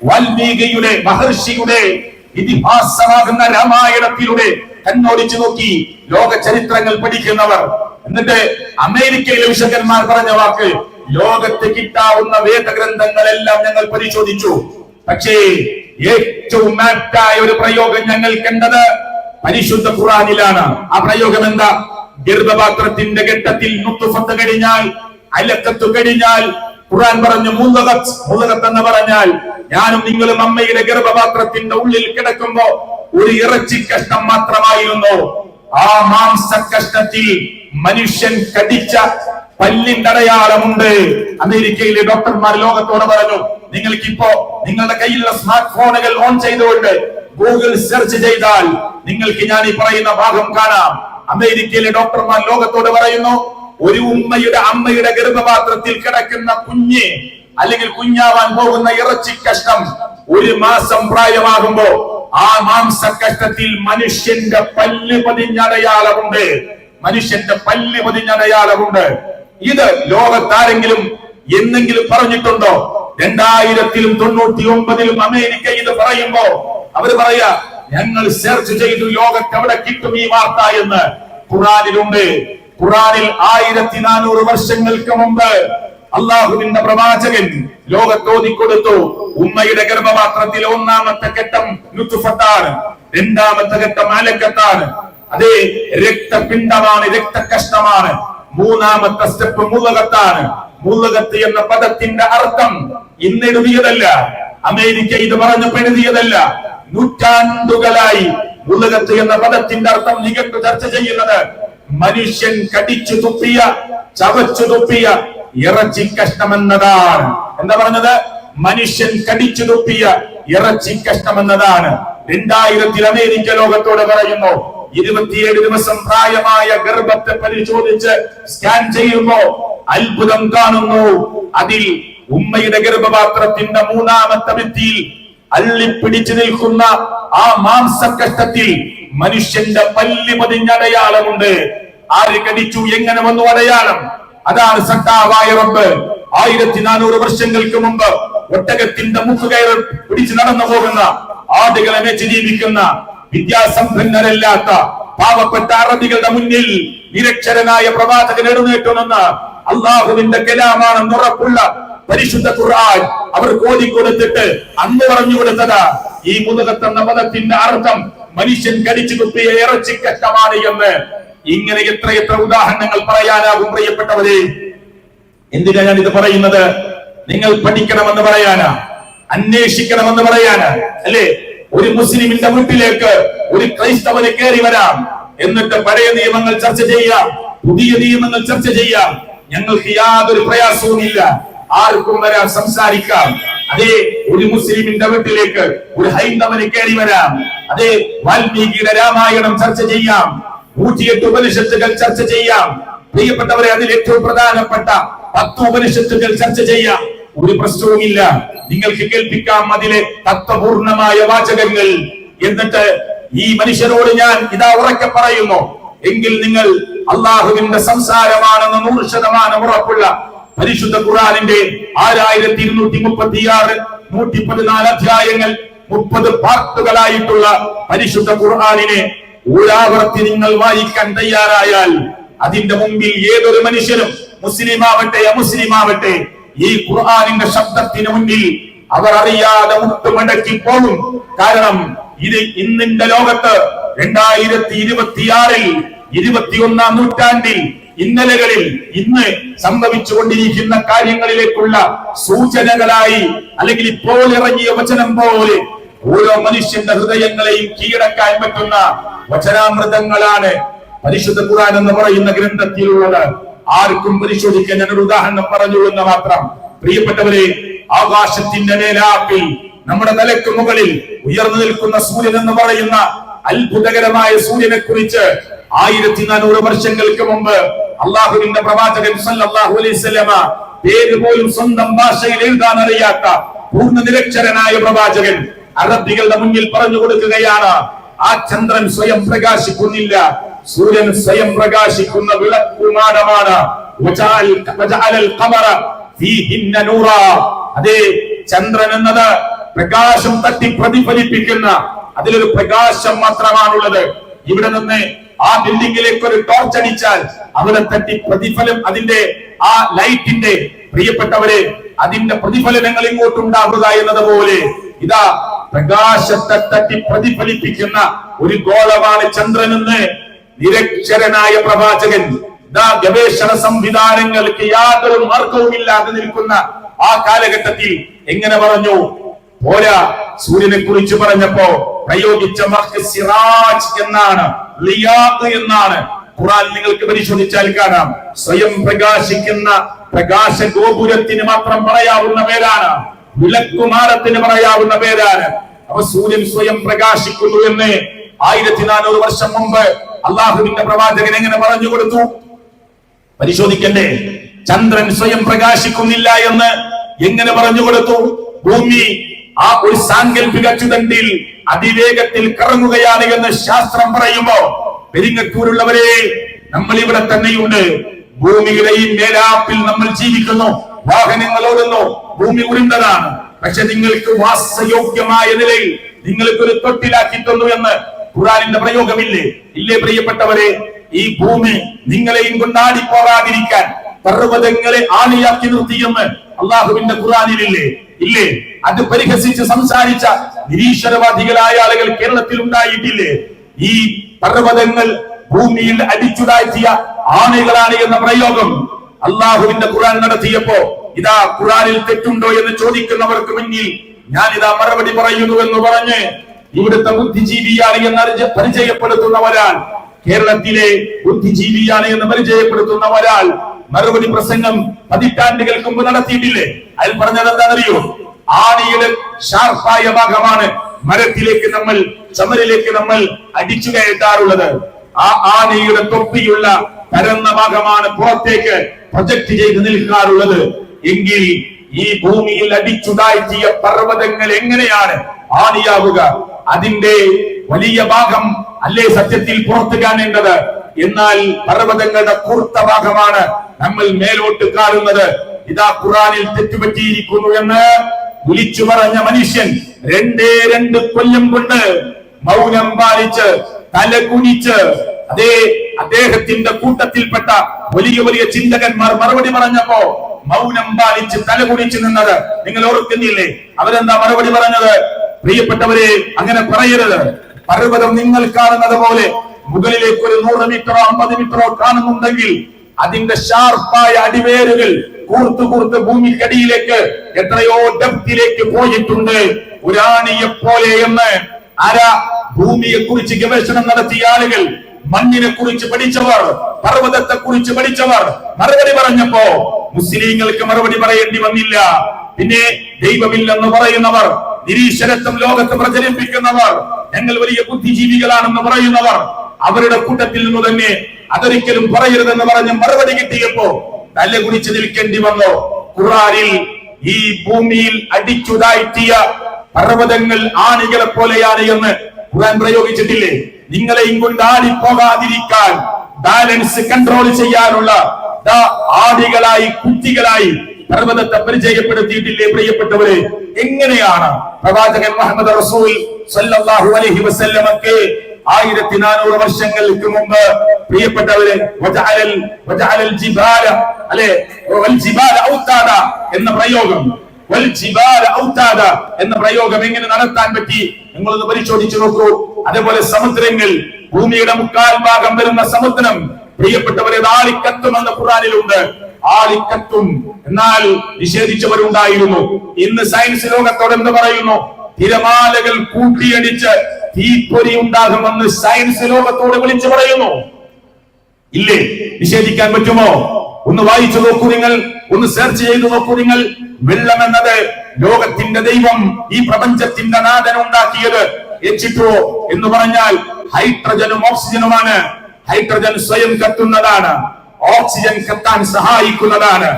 വാൽമീകിയുടെ മഹർഷിയുടെ ഇതിഹാസമാകുന്ന രാമായണത്തിലൂടെ കണ്ണോടിച്ചു നോക്കി ലോക ചരിത്രങ്ങൾ പഠിക്കുന്നവർ. എന്നിട്ട് അമേരിക്കയിലെ വിശകന്മാർ പറഞ്ഞ വാക്ക്, ലോകത്ത് കിട്ടാവുന്ന വേദഗ്രന്ഥങ്ങളെല്ലാം ഞങ്ങൾ പരിശോധിച്ചു. പക്ഷേ ഏറ്റവും ആപ്റ്റായ ഒരു പ്രയോഗം ഞങ്ങൾ കണ്ടത് പരിശുദ്ധ ഖുർആനിലാണ്. ആ പ്രയോഗം എന്താ? ഗർഭപാത്രത്തിന്റെ ഘട്ടത്തിൽ നുത്ഫത്ത് കഴിഞ്ഞാൽ, അലക്കത്ത് കഴിഞ്ഞാൽ ഖുർആൻ പറഞ്ഞു മുളകത്ത് എന്ന് പറഞ്ഞാൽ ഞാനും നിങ്ങളും അമ്മയുടെ ഗർഭപാത്രത്തിന്റെ ഉള്ളിൽ കിടക്കുമ്പോ ഒരു ഇറച്ചി കഷ്ണം മാത്രമായിരുന്നു. ആ മാംസ കഷ്ണത്തിൽ മനുഷ്യൻ കടിച്ച പല്ലിന്റെ അടയാളമുണ്ട്. അമേരിക്കയിലെ ഡോക്ടർമാർ ലോകത്തോട് പറഞ്ഞു, നിങ്ങൾക്കിപ്പോ നിങ്ങളുടെ കയ്യിലുള്ള സ്മാർട്ട് ഫോണുകൾ ഓൺ ചെയ്തുകൊണ്ട് ഗൂഗിൾ സെർച്ച് ചെയ്താൽ നിങ്ങൾക്ക് ഞാൻ ഈ പറയുന്ന ഭാഗം കാണാം. അമേരിക്കയിലെ ഡോക്ടർമാർ ലോകത്തോട് പറയുന്നു, ഒരു അമ്മയുടെ ഗർഭപാത്രത്തിൽ കിടക്കുന്ന കുഞ്ഞ് അല്ലെങ്കിൽ കുഞ്ഞാവാൻ പോകുന്ന ഇറച്ചി കഷ്ണം 1 മാസം പ്രായമാകുമ്പോ ആ മാംസ കഷ്ണത്തിൽ മനുഷ്യന്റെ പല്ല് പതിഞ്ഞടയാളമുണ്ട്. മനുഷ്യന്റെ പല്ല് പതിഞ്ഞടയാളമുണ്ട്. ഇത് ലോകത്താരെങ്കിലും എന്നെങ്കിലും പറഞ്ഞിട്ടുണ്ടോ? 2000-ലും 99-ലും അമേരിക്ക ഇത് പറയുമ്പോ അവർ പറയാ, ഞങ്ങൾ സെർച്ച് ചെയ്തു, ലോകത്ത് എവിടെ കിട്ടും ഈ വാർത്ത എന്ന്. ഖുർആനിലുണ്ട്. ഖുർആനിൽ 1400 വർഷങ്ങൾക്ക് മുമ്പ് അള്ളാഹുവിന്റെ പ്രവാചകൻ ലോകത്തോതിക്കൊടുത്തു. ഉമ്മയുടെ ഗർഭപാത്രത്തിൽ 1-ാമത്തെ ഘട്ടം നുത്ഫത്താണ്, 2-ാമത്തെ ഘട്ടം അലക്കത്താണ്. അതേ രക്തപിണ്ഡമാണ്, രക്തകഷ്ണമാണ്. 3-ാമത്തെ സ്റ്റെപ്പ് മുളകത്താണ്. മുളകത്ത് എന്ന പദത്തിന്റെ അർത്ഥം ഇന്നെഴുതിയതല്ല, അമേരിക്ക ഇത് പറഞ്ഞപ്പോ എഴുതിയതല്ല. നൂറ്റാണ്ടുകളായി മുളകത്ത് എന്ന പദത്തിന്റെ അർത്ഥം നികട്ടു ചർച്ച ചെയ്യുന്നത് മനുഷ്യൻ കടിച്ചു തുപ്പിയ, ചവച്ചു തുപ്പിയ ഇറച്ചി കഷ്ണം എന്നതാണ്. എന്താ പറഞ്ഞത്? മനുഷ്യൻ കടിച്ചു തുപ്പിയ ഇറച്ചി കഷ്ണം എന്നതാണ്. 2000-ൽ അമേരിക്ക ലോകത്തോട് പറയുന്നു, 27 ദിവസം പ്രായമായ ഗർഭത്തെ പരിശോധിച്ച് സ്കാൻ ചെയ്യുമ്പോ അത്ഭുതം കാണുന്നു. അതിൽ ഉമ്മയുടെ ഗർഭപാത്രത്തിന്റെ 3-ാമത്തെ ഭിത്തിയിൽ അള്ളിപ്പിടിച്ചു നിൽക്കുന്ന ആ മാംസക്കഷ്ടത്തിൽ മനുഷ്യന്റെ പല്ല് പതിഞ്ഞടയാളമുണ്ട്. ആര് കടിച്ചു, എങ്ങനെ വന്നു അടയാളം? അതാണ് സട്ടാവായ റബ്ബ് 1400 വർഷങ്ങൾക്ക് മുമ്പ് ഒട്ടകത്തിന്റെ മുക്കുകയർ പിടിച്ചു നടന്നു പോകുന്ന, ആടുകളെ വെച്ച് ജീവിക്കുന്ന, വിദ്യാസമ്പന്നരല്ലാത്ത പാവപ്പെട്ട അറബികളുടെ മുന്നിൽ നിരക്ഷരനായ പ്രവാചകൻ എഴുന്നേറ്റുമെന്ന് അള്ളാഹുവിന്റെ കലാമാണെന്ന് ഉറപ്പുള്ള പരിശുദ്ധ ഖുർആൻ അവർ കോതിക്കൊടുത്തിട്ട് അന്ന് പറഞ്ഞു കൊടുത്തതാ ഈ മുളകത്ത് എന്ന പദത്തിന്റെ അർത്ഥം മനുഷ്യൻ കടിച്ചു തുപ്പിയ ഇറച്ചിക്കഷ്ടമാണ് എന്ന്. ഇങ്ങനെ എത്ര ഉദാഹരണങ്ങൾ പറയാനാകും പ്രിയപ്പെട്ടവരെ. എന്തിനാ ഞാൻ ഇത് പറയുന്നത്? നിങ്ങൾ പഠിക്കണമെന്ന് പറയാനാ, അന്വേഷിക്കണമെന്ന് പറയാനാ, അല്ലേ? ഒരു മുസ്ലിമിന്റെ വീട്ടിലേക്ക് ഒരു ക്രൈസ്തവന് കയറി വരാം, എന്നിട്ട് പഴയ നിയമങ്ങൾ ചർച്ച ചെയ്യാം, പുതിയ നിയമങ്ങൾ ചർച്ച ചെയ്യാം. ഞങ്ങൾക്ക് യാതൊരു പ്രയാസവുമില്ല, ആർക്കും വരാം, സംസാരിക്കാം. അതേ, ഒരു മുസ്ലിമിന്റെ വീട്ടിലേക്ക് ഒരു ഹൈന്ദവന് കയറി വരാം. അതേ, വാൽമീകിയുടെ രാമായണം ചർച്ച ചെയ്യാം, 108 ഉപനിഷത്തുകൾ ചർച്ച ചെയ്യാം. പ്രിയപ്പെട്ടവരെ, അതിൽ ഏറ്റവും പ്രധാനപ്പെട്ട 10 ഉപനിഷത്തുകൾ ചർച്ച ചെയ്യാം. ഒരു പ്രശ്നവുമില്ല, നിങ്ങൾക്ക് കേൾപ്പിക്കാം അതിലെ തത്വപൂർണമായ വാചകങ്ങൾ. എന്നിട്ട് ഈ മനുഷ്യരോട് ഞാൻ ഇതാ ഉറക്കെ പറയുന്നു, എങ്കിൽ നിങ്ങൾ അള്ളാഹുവിന്റെ സംസാരമാണെന്ന് 100% ഉറപ്പുള്ള പരിശുദ്ധ ഖുർആനിന്റെ 6236 114 അധ്യായങ്ങൾ 30 പാർട്ടുകളായിട്ടുള്ള പരിശുദ്ധ ഖുർആനിനെ ഒരാവർത്തി നിങ്ങൾ വായിക്കാൻ തയ്യാറായാൽ അതിന്റെ മുമ്പിൽ ഏതൊരു മനുഷ്യനും, മുസ്ലിമാവട്ടെ അമുസ്ലിമാവട്ടെ, ഈ ഖുർആനിന്റെ ശബ്ദത്തിന് മുന്നിൽ അവർ അറിയാതെ മുട്ടുമടക്കി പോകും. കാരണം ഇത് ഇന്നിന്റെ ലോകത്ത് 2026-ൽ 21-ാം നൂറ്റാണ്ടിൽ ഇന്നലകളിൽ ഇന്ന് സംഭവിച്ചുകൊണ്ടിരിക്കുന്ന കാര്യങ്ങളിലേക്കുള്ള സൂചനകളായി, അല്ലെങ്കിൽ ഇപ്പോൾ ഇറങ്ങിയ വചനം പോലെ ഓരോ മനുഷ്യന്റെ ഹൃദയങ്ങളെയും കീഴടക്കാൻ പറ്റുന്ന വചനാമൃതങ്ങളാണ് പരിശുദ്ധ ഖുർആൻ എന്ന് പറയുന്ന ഗ്രന്ഥത്തിലുള്ളത്. ആർക്കും പരിശോധിക്കാൻ ഞാനൊരു ഉദാഹരണം പറഞ്ഞു എന്ന് മാത്രം. പ്രിയപ്പെട്ടവരെ, ആകാശത്തിന്റെ മേലാപ്പിൽ നമ്മുടെ തലക്ക് മുകളിൽ ഉയർന്നു നിൽക്കുന്ന സൂര്യൻ എന്ന് പറയുന്ന അത്ഭുതകരമായ സൂര്യനെ കുറിച്ച് 1400 വർഷങ്ങൾക്ക് മുമ്പ് അള്ളാഹുവിന്റെ പ്രവാചകൻ സല്ലല്ലാഹു അലൈഹി വസല്ലമ പേര് പോലും സ്വന്തം ഭാഷയിൽ എഴുതാൻ അറിയാത്ത പൂർണ്ണ നിരക്ഷരനായ പ്രവാചകൻ അറബികളുടെ മുന്നിൽ പറഞ്ഞു കൊടുക്കുകയാണ്, ആ ചന്ദ്രൻ സ്വയം പ്രകാശിക്കുന്നില്ല, സൂര്യൻ സ്വയം പ്രകാശിക്കുന്ന വിളക്കുമാടമാണ്. അതേ, ചന്ദ്രൻ എന്നത് പ്രകാശം തട്ടി പ്രതിഫലിപ്പിക്കുന്ന അതിലൊരു പ്രകാശം മാത്രമാണുള്ളത്. ഇവിടെ നിന്ന് ആ ബിൽഡിംഗിലേക്ക് ഒരു ടോർച്ച് അടിച്ചാൽ അവിടെ തട്ടി പ്രതിഫലം, അതിന്റെ ആ ലൈറ്റിന്റെ, പ്രിയപ്പെട്ടവരെ, അതിന്റെ പ്രതിഫലനങ്ങൾ ഇങ്ങോട്ടുണ്ടാകുക എന്നതുപോലെ ഇതാ പ്രകാശത്തെ തട്ടി പ്രതിഫലിപ്പിക്കുന്ന ഒരു ഗോളമാണ് ചന്ദ്രനെന്ന് നിരക്ഷരനായ പ്രവാചകൻ ഇതാ ഗവേഷണ സംവിധാനങ്ങൾക്ക് യാതൊരു മാർഗവുമില്ലാതെ നിൽക്കുന്ന ആ കാലഘട്ടത്തിൽ എങ്ങനെ പറഞ്ഞു? പോരാ, സൂര്യനെ കുറിച്ച് പറഞ്ഞപ്പോ പ്രയോഗിച്ച വാക്ക് സിറാജ് എന്നാണ്, ലിയാഖ് എന്നാണ്. ഖുർആൻ നിങ്ങൾക്ക് പരിശോധിച്ചാൽ കാണാം, സ്വയം പ്രകാശിക്കുന്ന പ്രകാശ ഗോപുരത്തിന് മാത്രം പറയാവുന്ന പേരാണ്, വിളക്കുമാടത്തിന് പറയാവുന്ന പേരാണ്. അപ്പൊ സൂര്യൻ സ്വയം പ്രകാശിക്കുന്നു എന്ന് 1400 വർഷം മുമ്പ് അള്ളാഹുവിന്റെ പ്രവാചകൻ എങ്ങനെ പറഞ്ഞു കൊടുത്തു? പരിശോധിക്കണ്ടേ? ചന്ദ്രൻ സ്വയം പ്രകാശിക്കുന്നില്ല എന്ന് എങ്ങനെ പറഞ്ഞു കൊടുത്തു? ഭൂമി ആ ഒരു സാങ്കല്പിക ചുതണ്ടിൽ അതിവേഗത്തിൽ കറങ്ങുകയാണ് എന്ന് ശാസ്ത്രം പറയുമ്പോ, പെരിങ്ങത്തൂരുള്ളവരെ, നമ്മൾ ഇവിടെ തന്നെയുണ്ട്. ഭൂമിയുടെ ഈ മേലാപ്പിൽ നമ്മൾ ജീവിക്കുന്നു, വാഹനങ്ങൾ ഓടുന്നു, ഭൂമി ഉരുണ്ടതാണ്. പക്ഷെ നിങ്ങൾക്ക് വാസയോഗ്യമായ നിലയിൽ നിങ്ങൾക്ക് ഒരു തൊട്ടിലാക്കി തന്നു എന്ന് ഖുർആനിന്റെ പ്രയോഗമില്ലേ? ഇല്ലേ പ്രിയപ്പെട്ടവരെ? ഈ ഭൂമി നിങ്ങളെയും കൊണ്ടാടി പോകാതിരിക്കാൻ പർവ്വതങ്ങളെ ആണിയാക്കി നിർത്തിയെന്ന് അള്ളാഹുവിന്റെ ഖുർആനിലില്ലേ? ഇല്ലേ? അത് പരിഹസിച്ച് സംസാരിച്ച നിരീശ്വരവാദികളായ ആളുകൾ കേരളത്തിൽ ഉണ്ടായിട്ടില്ലേ? ഈ പർവ്വതങ്ങൾ ഭൂമിയിൽ അടിച്ചുതാഴ്ത്തിയ ആണികളാണ് എന്ന പ്രയോഗം അള്ളാഹുവിന്റെ ഖുർആൻ നടത്തിയപ്പോ ഇതാ ഖുർആനിൽ തെറ്റുണ്ടോ എന്ന് ചോദിക്കുന്നവർക്ക് മുന്നിൽ ഞാൻ ഇതാ മറുപടി പറയുന്നു എന്ന് പറഞ്ഞ് ഇവിടുത്തെ ബുദ്ധിജീവിയാണ് എന്ന് പരിചയപ്പെടുത്തുന്ന ഒരാൾ, കേരളത്തിലെ ബുദ്ധിജീവിയാണ് എന്ന് പരിചയപ്പെടുത്തുന്ന ഒരാൾ മറുപടി പ്രസംഗം പതിറ്റാണ്ടുകൾക്ക് മുമ്പ് നടത്തിയിട്ടില്ലേ? അതിൽ പറഞ്ഞത് എന്താണെന്നറിയോ? ആണിയുടെ ഷാർപ്പായ ഭാഗമാണ് മരത്തിലേക്ക് നമ്മൾ, ചുമരിലേക്ക് നമ്മൾ അടിച്ചു കയറ്റാറുള്ളത്. ആ ആണിയുടെ തൊപ്പിയുള്ള പരന്ന ഭാഗമാണ് പുറത്തേക്ക് പ്രൊജക്ട് ചെയ്ത് നിൽക്കാറുള്ളത്. എങ്കിൽ ഈ ഭൂമിയിൽ അടിച്ചുതാഴ്ത്തിയ പർവ്വതങ്ങൾ എങ്ങനെയാണ് ആണിയാവുക? അതിന്റെ വലിയ ഭാഗം അല്ലേ സത്യത്തിൽ പുറത്തു കാണേണ്ടത്? എന്നാൽ പർവ്വതങ്ങളുടെ കൂർത്ത ഭാഗമാണ് നമ്മൾ മേലോട്ട് കാണുന്നത്. ഇതാ ഖുർആനിൽ തെറ്റുപറ്റിയിരിക്കുന്നു എന്ന് വിളിച്ചു പറഞ്ഞ മനുഷ്യൻ 2 കൊല്ലം കൊണ്ട് മൗനം പാലിച്ച് തല കുനിച്ച് അതേ അദ്ദേഹത്തിന്റെ കൂട്ടത്തിൽപ്പെട്ട വലിയ വലിയ ചിന്തകന്മാർ മറുപടി പറഞ്ഞപ്പോ മൗനം പാലിച്ച് തല കുനിച്ചു നിന്നത് നിങ്ങൾ ഓർക്കുന്നില്ലേ? അവരെന്താ മറുപടി പറഞ്ഞത്? പ്രിയപ്പെട്ടവരെ, അങ്ങനെ പറയരുത്. പർവ്വതം നിങ്ങൾ കാണുന്നത് പോലെ മുകളിലേക്ക് ഒരു 100 മീറ്ററോ 50 മീറ്ററോ കാണുന്നുണ്ടെങ്കിൽ അതിന്റെ ഷാർപ്പായ അടിവേരുകൾ കൂർത്ത് ഭൂമിക്കടിയിലേക്ക് എത്രയോ ഡെപ്തിലേക്ക് പോയിട്ടുണ്ട്. ഒരാണിയെ പോലെ എന്ന് ആരാ? ഭൂമിയെ കുറിച്ച് ഗവേഷണം നടത്തിയ ആളുകൾ, മണ്ണിനെ കുറിച്ച് പഠിച്ചവർ, പർവ്വതത്തെ കുറിച്ച് പഠിച്ചവർ മറുപടി പറഞ്ഞപ്പോ മുസ്ലിങ്ങൾക്ക് മറുപടി പറയേണ്ടി വന്നില്ല. പിന്നെ ദൈവമില്ലെന്ന് പറയുന്നവർ, നിരീശ്വരത്വം ലോകത്ത് പ്രചരിപ്പിക്കുന്നവർ, ഞങ്ങൾ വലിയ ബുദ്ധിജീവികളാണെന്ന് പറയുന്നവർ, അവരുടെ കൂട്ടത്തിൽ നിന്ന് തന്നെ അതൊരിക്കലും പറയരുതെന്ന് പറഞ്ഞ് മറുപടി കിട്ടിയപ്പോ തല കുനിച്ച് നിൽക്കേണ്ടി വന്നു. ഖുർആനിൽ ഈ ഭൂമിയിൽ അടിച്ചുതാഴ്ത്തിയ പർവ്വതങ്ങൾ ആണികളെ പോലെയാണ് എന്ന് ഖുർആൻ പ്രയോഗിച്ചിട്ടില്ലേ? നിങ്ങളെയും കൊണ്ട് ആടിപ്പോകാതിരിക്കാൻ ബാലൻസ് കൺട്രോൾ ചെയ്യാനുള്ള ആടികളായി കുട്ടികളായി പർവ്വതത്തെ പരിചയപ്പെടുത്തിയിട്ടില്ലേ പ്രിയപ്പെട്ടവരെ? എങ്ങനെയാണ് പ്രവാചകൻ മുഹമ്മദ് റസൂൽ സല്ലല്ലാഹു അലൈഹി വസല്ലമക്ക് 1400 വർഷങ്ങൾക്ക് മുമ്പ് പ്രിയപ്പെട്ടവരെ വജഅലൽ ജിബാല അല്ലേ വൽ ജിബാല ഔതാദ എന്ന പ്രയോഗം, വൽ ജിബാല ഔതാദ എന്ന പ്രയോഗം എങ്ങനെ നടത്താൻ പറ്റി? നിങ്ങളൊന്ന് പരിശോധിച്ചു നോക്കൂ. അതേപോലെ സമുദ്രങ്ങൾ, ഭൂമിയുടെ 3/4 ഭാഗം വരുന്ന സമുദ്രം പ്രിയപ്പെട്ടവരെ ആളിക്കത്തും എന്ന ഖുർആനിലുണ്ട്. ആളിക്കത്തും എന്നാൽ നിഷേധിച്ചവരുണ്ടായിരുന്നു. ഇന്ന് സയൻസ് ലോകത്തോട് എന്ത് പറയുന്നു? തിരമാലകൾ കൂട്ടിയടിച്ച് തീപ്പൊരി ഉണ്ടാകുമെന്ന് സയൻസ് ലോകത്തോട് വിളിച്ചു പറയുന്നു. ഇല്ലേ? നിഷേധിക്കാൻ പറ്റുമോ? ഒന്ന് വായിച്ചു നോക്കൂ നിങ്ങൾ, ഒന്ന് സെർച്ച് ചെയ്തു നോക്കൂ നിങ്ങൾ. വെള്ളം എന്നത് ലോകത്തിന്റെ ദൈവം, ഈ പ്രപഞ്ചത്തിന്റെ നാഥൻ ഉണ്ടാക്കിയത്. H2O എന്ന് പറഞ്ഞാൽ ഹൈഡ്രജനും ഓക്സിജനുമാണ്. ഹൈഡ്രജൻ സ്വയം കത്തുന്നതാണ്, ഓക്സിജൻ കത്താൻ സഹായിക്കുന്നതാണ്.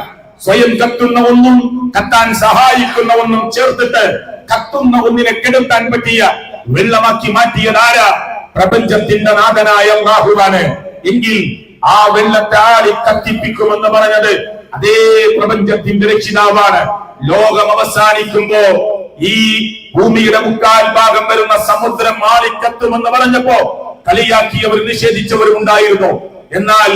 സ്വയം കത്തുന്ന ഒന്നും കത്താൻ സഹായിക്കുന്ന ഒന്നും ചേർത്തിട്ട് കത്തുന്ന ഒന്നിനെ കെടുത്താൻ പറ്റിയ വെള്ളമാക്കി മാറ്റിയതാരാ? പ്രപഞ്ചത്തിന്റെ നാഥനായ അല്ലാഹുവാണ്. എങ്കിൽ ആ വെള്ളത്തെ ആടി കത്തിപ്പിക്കുമെന്ന് പറഞ്ഞത് അതേ പ്രപഞ്ചത്തിന്റെ രക്ഷിതാവാണ്. ലോകം അവസാനിക്കുമ്പോ ഈ ഭൂമിയുടെ മുക്കാൽ ഭാഗം വരുന്ന സമുദ്രം ആളിക്കത്തുമെന്ന് പറഞ്ഞപ്പോ കളിയാക്കിയവരും നിഷേധിച്ചവരും ഉണ്ടായിരുന്നു. എന്നാൽ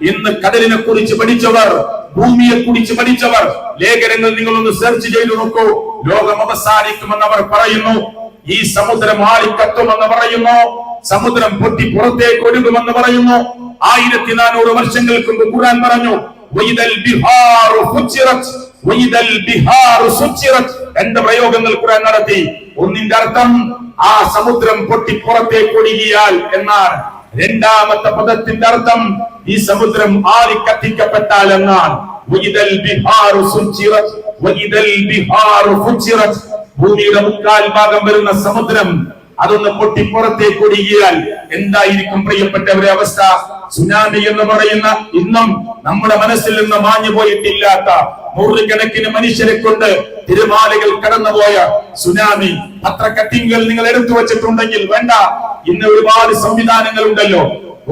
ഇന്ന് കടലിനെ കുറിച്ച് പഠിച്ചവർ, ഭൂമിയെ കുറിച്ച് പഠിച്ചവർ, ലേഖനങ്ങൾ നിങ്ങളൊന്ന് സെർച്ച് ചെയ്തു നോക്കൂ. ലോകം അവസാനിക്കുമെന്ന് അവർ പറയുന്നു. ഈ സമുദ്രം ആളിക്കത്തുമെന്ന് പറയുന്നു. സമുദ്രം പൊട്ടി പുറത്തേക്ക് ഒഴുകുമെന്ന് പറയുന്നു. 1400 വർഷങ്ങൾക്ക് മുമ്പ് ഖുർആൻ പറഞ്ഞു വൈദൽ ബിഹാറു ഫുജിറത്, വൈദൽ ബിഹാറു സുജിറത്. രണ്ട് പ്രയോഗങ്ങൾ ഖുർആൻ നടത്തി. ഒന്നിന്റെ അർത്ഥം ആ സമുദ്രം പൊട്ടി പുറത്തേക്ക് ഒഴുകിയാൽ എന്നാണ്. രണ്ടാമത്തെ പദത്തിന്റെ അർത്ഥം ഈ സമുദ്രം ആളിക്കത്തിക്കപ്പെട്ടാൽ എന്നാണ്. വൈദൽ ബിഹാറു സുജിറത്, വൈദൽ ബിഹാറു ഫുജിറത്. ഭൂമിയുടെ മുക്കാൽ ഭാഗം വരുന്ന സമുദ്രം അതൊന്ന് പൊട്ടി പുറത്തേക്ക് ഒഴുകിയാൽ എന്തായിരിക്കും പ്രിയപ്പെട്ടവരുടെ അവസ്ഥ? സുനാമി എന്ന് പറയുന്ന ഇന്നും നമ്മുടെ മനസ്സിൽ നിന്ന് മാഞ്ഞു പോയിട്ടില്ലാത്ത നൂറുകണക്കിന് മനുഷ്യരെ കൊണ്ട് തിരമാലകൾ കടന്നുപോയ സുനാമി. പത്ര കട്ടിങ്ങൾ നിങ്ങൾ എടുത്തു വെച്ചിട്ടുണ്ടെങ്കിൽ വേണ്ട, ഇന്ന് ഒരുപാട് സംവിധാനങ്ങൾ ഉണ്ടല്ലോ.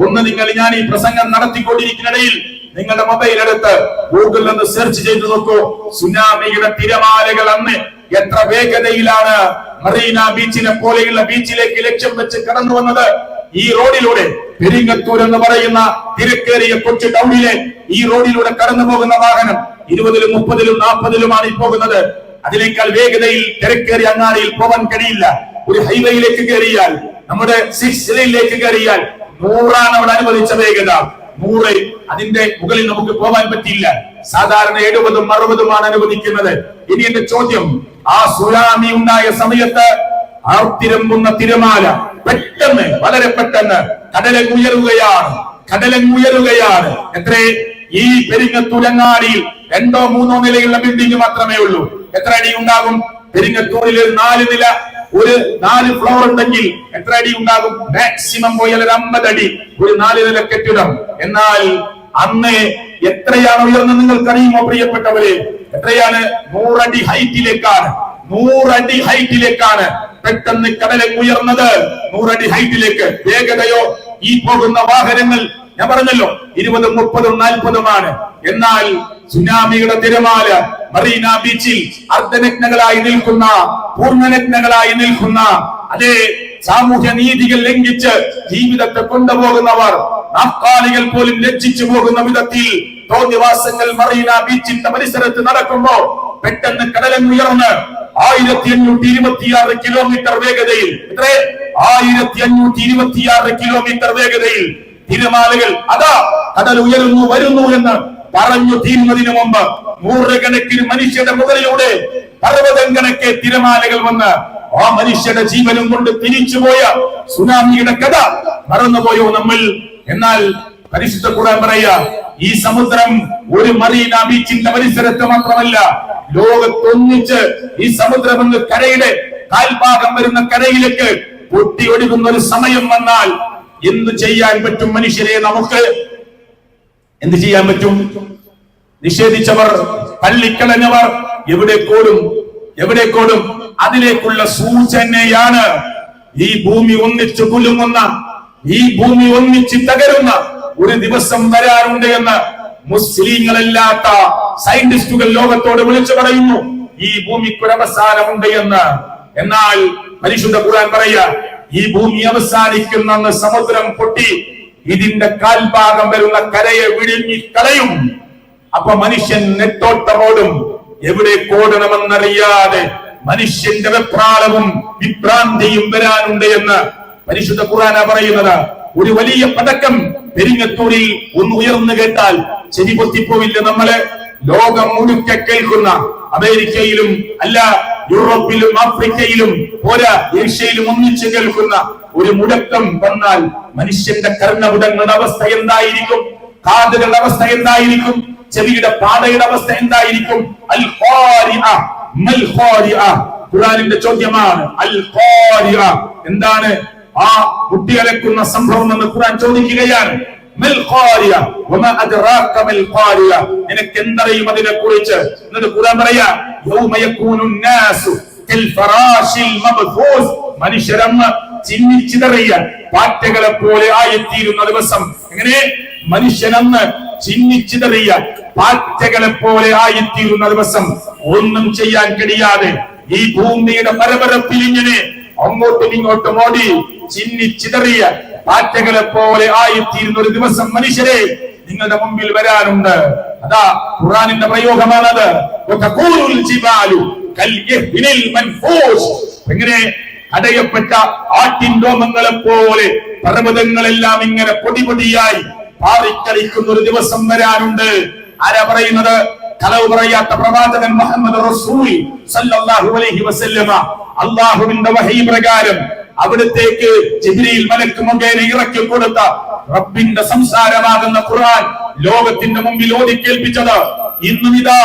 ഒന്ന്, ഞാൻ ഈ പ്രസംഗം നടത്തിക്കൊണ്ടിരിക്കുന്നിടയിൽ നിങ്ങളുടെ മൊബൈൽ എടുത്ത് ഗൂഗിളിൽ നിന്ന് സെർച്ച് ചെയ്തു നോക്കൂ. സുനാമിയുടെ തിരമാലകൾ അന്ന് എത്ര വേഗതയിലാണ് മറീന ബീച്ചിനെ പോലെയുള്ള ബീച്ചിലേക്ക് ലക്ഷ്യം വെച്ച് കടന്നു വന്നത്. ഈ റോഡിലൂടെ പെരിങ്ങത്തൂർ എന്ന് പറയുന്ന തിരക്കേറിയ കൊച്ചു ടൗണിലെ ഈ റോഡിലൂടെ കടന്നു പോകുന്ന വാഹനം 20-ലും 30-ലും 40-ലുമാണ് പോകുന്നത്. അതിനേക്കാൾ വേഗതയിൽ തിരക്കേറിയ അങ്ങാടിയിൽ പോകാൻ കഴിയില്ല. ഒരു ഹൈവേയിലേക്ക് കയറിയാൽ, നമ്മുടെ 6 ലൈനിലേക്ക് കയറിയാൽ 100 അവിടെ അനുവദിച്ച വേഗത. 100, അതിന്റെ മുകളിൽ നമുക്ക് പോകാൻ പറ്റില്ല. സാധാരണ 70-ഉം 60-ഉമാണ് അനുവദിക്കുന്നത്. ഇനി എന്റെ ചോദ്യം, ആ സുനാമി ഉണ്ടായ സമയത്ത് ആർത്തിരമ്പുന്ന തിരമാല പെട്ടെന്ന്, വളരെ പെട്ടെന്ന് കടലങ്ങുയരുകയാണ്. എത്ര? ഈ പെരിങ്ങത്തൂരങ്ങാടിയിൽ 2-ഓ 3-ഓ നിലയുള്ള ബിൽഡിംഗ് മാത്രമേ ഉള്ളൂ. എത്ര അടി ഉണ്ടാകും? പെരിങ്ങത്തൂരിൽ 4 നില, ഒരു 4 ഫ്ലോർ ഉണ്ടെങ്കിൽ എത്ര അടി ഉണ്ടാകും? മാക്സിമം പോയാൽ 50 അടി, ഒരു 4 നില കെട്ടിടം. എന്നാൽ അന്ന് എത്രയാണ് ഉയർന്നത് നിങ്ങൾക്കറിയുമോ പ്രിയപ്പെട്ടവരെ? എത്രയാണ്? 100 അടി ഹൈറ്റിലേക്കാണ്. 100 അടി ഹൈറ്റിലേക്കാണ് പെട്ടെന്ന് കടലങ്ങ് ഉയർന്നത്. 100 അടി ഹൈറ്റിലേക്ക്. വേഗതയോ ഈ പോകുന്ന വാഹനങ്ങൾ ഞാൻ പറഞ്ഞല്ലോ 20-ഉം 30-ഉം 40-ഉമാണ്. എന്നാൽ സുനാമിയുടെ തിരമാല മറീന ബീച്ചിൽ അർദ്ധനഗ്നകളായി നിൽക്കുന്ന, പൂർണ്ണനഗ്നകളായി നിൽക്കുന്ന, അതേ സാമൂഹ്യ നീതികൾ ലംഘിച്ച് ജീവിതത്തെ കൊണ്ടുപോകുന്നവർ, നാൽക്കാലികൾ പോലും ലജ്ജിച്ചു പോകുന്ന വിധത്തിൽ തോന്നിവാസങ്ങൾ മറീന ബീച്ചിന്റെ പരിസരത്ത് നടക്കുമ്പോ പെട്ടെന്ന് കടലങ്ങുയർന്ന് 1526 കിലോമീറ്റർ വേഗതയിൽ, എത്ര? 1526 കിലോമീറ്റർ വേഗതയിൽ തിരമാലകൾ അതാ കടൽ ഉയരുന്നു വരുന്നു എന്ന് പറഞ്ഞു തീരുന്നതിന് മുമ്പ് നൂറുകണക്കിന് മനുഷ്യരുടെ മുകളിലൂടെ പർവ്വതം കണക്കെ തിരമാലകൾ വന്ന് ആ മനുഷ്യരുടെ ജീവനും കൊണ്ട് തിരിച്ചുപോയ സുനാമിയുടെ കഥ മറന്നുപോയോ നമ്മൾ? എന്നാൽ പരിശുദ്ധ ഖുർആൻ പറയാ, ഈ സമുദ്രം ഒരു മറീന ബീച്ചിന്റെ പരിസരത്ത് മാത്രമല്ല, ലോകത്തൊന്നിച്ച് ഈ സമുദ്രം എന്ന് കരയുടെ കാൽഭാഗം വരുന്ന കരയിലേക്ക് പൊട്ടി ഒഴുകുന്ന ഒരു സമയം വന്നാൽ എന്ത് ചെയ്യാൻ പറ്റും? മനുഷ്യരെ നമുക്ക് എന്ത് ചെയ്യാൻ പറ്റും? നിഷേധിച്ചവർ, പള്ളിക്കളഞ്ഞവർ എവിടെ കോടും അതിലേക്കുള്ള സൂചനയാണ് ഈ ഭൂമി ഒന്നിച്ചു കുലുങ്ങുന്ന, ഈ ഭൂമി ഒന്നിച്ച് തകരുന്ന ഒരു ദിവസം വരാറുണ്ട് എന്ന് മുസ്ലിങ്ങളല്ലാത്ത സയന്റിസ്റ്റുകൾ ലോകത്തോട് വിളിച്ചു പറയുന്നു. ഈ ഭൂമിക്കൊരവസാനമുണ്ട് എന്ന്. എന്നാൽ പരിശുദ്ധ ഖുർആൻ പറയാ, ഈ ഭൂമി അവസാനിക്കുന്ന സമുദ്രം പൊട്ടി ഇതിന്റെ കാൽഭാഗം വരുന്ന കരയെ വിഴുങ്ങി കളയും. അപ്പൊ മനുഷ്യൻ നെട്ടോട്ടമോടും. എവിടെ കോടണമെന്നറിയാതെ മനുഷ്യന്റെ വെപ്രാളവും വിഭ്രാന്തിയും വരാനുണ്ട് എന്ന് പരിശുദ്ധ ഖുർആനാ പറയുന്നത്. ഒരു വലിയ പടക്കം പെരിങ്ങത്തൂരിൽ ഒന്ന് ഉയർന്നു കേട്ടാൽ ചെവി പൊത്തിപ്പോവില്ല. നമ്മള് ലോകം മുഴുക്കെ കേൾക്കുന്ന, അമേരിക്കയിലും അല്ല യൂറോപ്പിലും ആഫ്രിക്കയിലും പോരാ ഏഷ്യയിലും ഒന്നിച്ചു കേൾക്കുന്ന ഒരു മുടക്കം വന്നാൽ മനുഷ്യന്റെ കർണപുടങ്ങളുടെ അവസ്ഥ എന്തായിരിക്കും? കാതുകളുടെ അവസ്ഥ എന്തായിരിക്കും? ചെവിയുടെ പാടയുടെ അവസ്ഥ എന്തായിരിക്കും? അൽ ഖാരിഅ മൽ ഖാരിഅ, ഖുർആനിന്റെ ചോദ്യമാണ്. അൽ ഖാരിഅ എന്താണ്? ആ മുട്ടിയലക്കുന്ന സംഭവം എന്ന് ഖുർആൻ ചോദിക്കുകയാണ്. മൽ ഖാരിഅ വമാ അദ്റാക മൽ ഖാരിഅ, നിനക്ക് എന്തറിയും അതിനെ കുറിച്ച്? എന്നിട്ട് ഖുർആൻ പറയാ യൗമ യകൂനു നാസു കൽ ഫറാശിൽ മബ്ഥൂസ്, മനുഷ്യരന്ന് ചിന്നിച്ചിതറിയ പാറ്റകളെ പോലെ ആയിത്തീരുന്ന ദിവസം. എങ്ങനെ? മനുഷ്യനന്ന് ചിന്നിച്ചിതറിയ പാറ്റകളെ പോലെ ആയിത്തീരുന്ന ദിവസം. ഒന്നും ചെയ്യാൻ കഴിയാതെ ഈ ഭൂമിയുടെ പരപരപ്പിൽ ഇങ്ങനെ അങ്ങോട്ടും ഇങ്ങോട്ടും ഓടി ചിന്നിച്ചിതറിയ പാറ്റകളെ പോലെ ആയിത്തീരുന്ന ഒരു ദിവസം മനുഷ്യരെ നിങ്ങളുടെ മുമ്പിൽ വരാനുണ്ട്. അതാ ഖുർആനിന്റെ പ്രയോഗമാണത്. എങ്ങനെ? അടയപ്പെട്ട ആട്ടിൻ രോമങ്ങളെ പോലെ പർവ്വതങ്ങളെല്ലാം ഇങ്ങനെ പൊടിപൊടിയായി പാറിക്കളിക്കുന്ന ഒരു ദിവസം വരാനുണ്ട്. ആരാ പറയുന്നത്? കളവ് പറയാത്ത പ്രവാചകൻ മുഹമ്മദ് റസൂൽ സല്ലല്ലാഹു അലൈഹി വസല്ലമ. അല്ലാഹുവിന്റെ വഹയി പ്രകാരം അവിടത്തേക്ക് ജിബ്രീൽ മലക്ക് മുഖേന ഇറക്കി കൊടുത്ത റബ്ബിന്റെ സംസാരമാകുന്ന ഖുർആൻ ലോകത്തിന്റെ മുമ്പിൽ ഓതിക്കേൽപ്പിച്ചത് ഇന്നും ഇതാ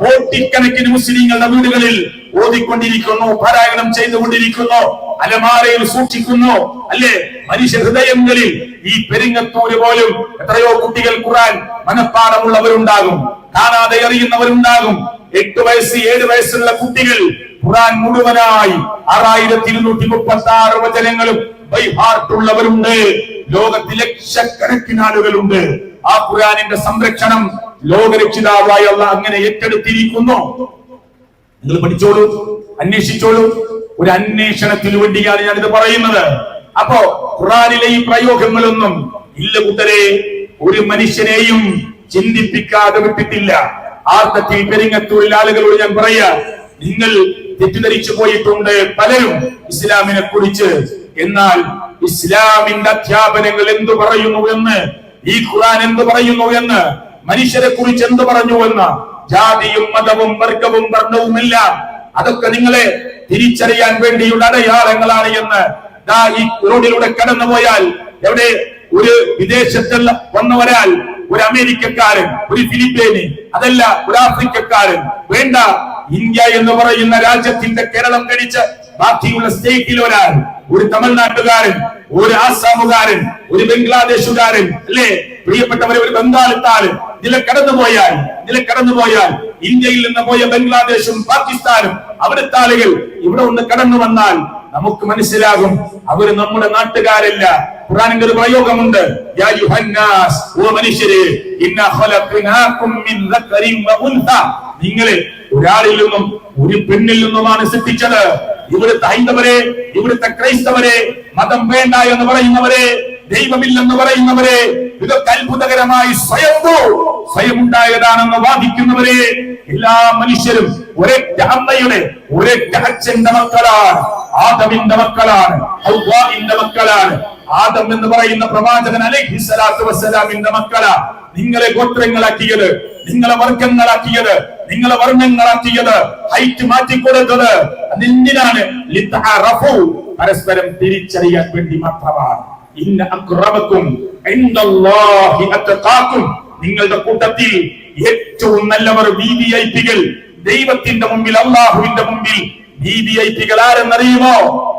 കോടിക്കണക്കിന് മുസ്ലിങ്ങളുടെ വീടുകളിൽ ഓതിക്കൊണ്ടിരിക്കുന്നു, പാരായണം ചെയ്തുകൊണ്ടിരിക്കുന്നു, അലമാരയിൽ സൂക്ഷിക്കുന്നു. അല്ലേ? മനുഷ്യ ഹൃദയങ്ങളിൽ ഈ പെരിങ്ങത്തൂര് പോലും എത്രയോ കുട്ടികൾ ഖുർആൻ മനഃപ്പാഠമുള്ളവരുണ്ടാകും, കാണാതെ അറിയുന്നവരുണ്ടാകും. 8 വയസ്സ് 7 വയസ്സുള്ള കുട്ടികൾ ഖുർആൻ മുഴുവനായി 6236 വചനങ്ങളും ബൈ ഹാർട്ട് ഉള്ളവരുണ്ട്. ലോകത്തിൽ ലക്ഷക്കണക്കിന് ആളുകളുണ്ട്. ആ ഖുർആനിന്റെ സംരക്ഷണം ലോകരക്ഷിതാവായ അല്ലാഹ് അങ്ങനെ ഏറ്റെടുത്തിരിക്കുന്നു. നിങ്ങൾ പഠിച്ചോളൂ, അന്വേഷിച്ചോളൂ. ഒരു അന്വേഷണത്തിന് വേണ്ടിയാണ് ഞാനിത് പറയുന്നത്. അപ്പോ ഖുർആനിലെ ഈ പ്രയോഗങ്ങളൊന്നും ഇല്ല കൂട്ടരെ, ഒരു മനുഷ്യനെയും ചിന്തിപ്പിക്കാതെ വിട്ടിട്ടില്ല. ആർത്തത്തിൽ പെരിങ്ങത്തൂരിൽ ആളുകളോട് ഞാൻ പറയാ, നിങ്ങൾ തെറ്റിദ്ധരിച്ചു പോയിട്ടുണ്ട് പലരും ഇസ്ലാമിനെ കുറിച്ച്. എന്നാൽ ഇസ്ലാമിന്റെ അധ്യാപനങ്ങൾ എന്തു പറയുന്നു എന്ന്, ഈ ഖുർആൻ എന്ത് പറയുന്നു എന്ന്, മനുഷ്യരെ കുറിച്ച് എന്ത് പറഞ്ഞു എന്ന്, ജാതിയും മതവും വർഗവും വർണ്ണവുമെല്ലാം അതൊക്കെ നിങ്ങളെ തിരിച്ചറിയാൻ വേണ്ടിയുള്ള അടയാളങ്ങളാണ് എന്ന് ഈ റോഡിലൂടെ കടന്നുപോയാൽ എവിടെ ഒരു വിദേശത്തുള്ള വന്നവരാൽ, ഒരു അമേരിക്കക്കാരൻ, ഒരു ഫിലിപ്പീനി, അതല്ല ഒരു ആഫ്രിക്കക്കാരൻ, വേണ്ട ഇന്ത്യ എന്ന് പറയുന്ന രാജ്യത്തിന്റെ കേരളം കഴിച്ച് ബാക്കിയുള്ള സ്റ്റേറ്റിൽ ഒരാൾ, ഒരു തമിഴ്നാട്ടുകാരൻ, ഒരു ആസാമുകാരൻ, ഒരു ബംഗ്ലാദേശുകാരൻ, അല്ലേ പ്രിയപ്പെട്ടവരെ, ഒരു ബംഗാളത്താല് ഇതിലെ കടന്നുപോയാൽ ഇന്ത്യയിൽ നിന്ന് പോയ ബംഗ്ലാദേശും പാകിസ്ഥാനും അവിടുത്തെ ആളുകൾ ഇവിടെ ഒന്ന് കടന്നു വന്നാൽ നമുക്ക് മനസ്സിലാകും അവര് നമ്മുടെ നാട്ടുകാരല്ല. ഖുർആനിന്റെ ഒരു പ്രയോഗമുണ്ട്, യാ യുഹന്നാസ്, ഓ മനുഷ്യരെ, ഇന്നാ ഖലഖനാകും മിൻ ദക്കരിൻ വ ഉൻസ, നിങ്ങളെ ഒരാളിൽ നിന്നും ഒരു പെണ്ണിൽ നിന്നുമാണ് സൃഷ്ടിച്ചത്. ഇവിടുത്തെ ഹൈന്ദവരെ, ഇവിടുത്തെ ക്രൈസ്തവരെ, മതം വേണ്ട എന്ന് പറയുന്നവരെ, ദൈവമില്ലെന്ന് പറയുന്നവരെ, ഇതൊക്കെ അത്ഭുതകരമായി സ്വയം ഉണ്ടായതാണെന്ന് വാദിക്കുന്നവരെ, എല്ലാ മനുഷ്യരും ഒരൊറ്റ അമ്മയുടെ ഒരൊറ്റ അച്ഛന്റെ മക്കളാണ്, ആദമിന്റെ മക്കളാണ്, ഹവ്വാഇന്റെ മക്കളാണ്. ആദം എന്ന് പറയുന്ന പ്രവാചകൻ അലൈഹിസ്സലാത്തു വസ്സലാമിന്റെ മക്കളാ. നിങ്ങളെ ഗോത്രങ്ങളാക്കിയത്, നിങ്ങളെ വർഗങ്ങളാക്കിയത്, നിങ്ങളെ വർണ്ണങ്ങളാക്കിയത്, ഹൈറ്റ് മാറ്റിക്കൊടുത്തത് അതെന്തിനാണ്? ലിതഅറഫു, പരസ്പരം തിരിച്ചറിയാൻ വേണ്ടി മാത്രമാണ്. ഇന്ന അക്രമക്കും ഇൻദല്ലാഹി അത്ഖാക്കും, നിങ്ങളുടെ കൂട്ടത്തിൽ ഏറ്റവും നല്ലവർ വിവിഐപികൾ, ദൈവത്തിന്റെ മുമ്പിൽ, അല്ലാഹുവിന്റെ മുമ്പിൽ വിവിഐപികൾ ആരെന്നറിയുമോ?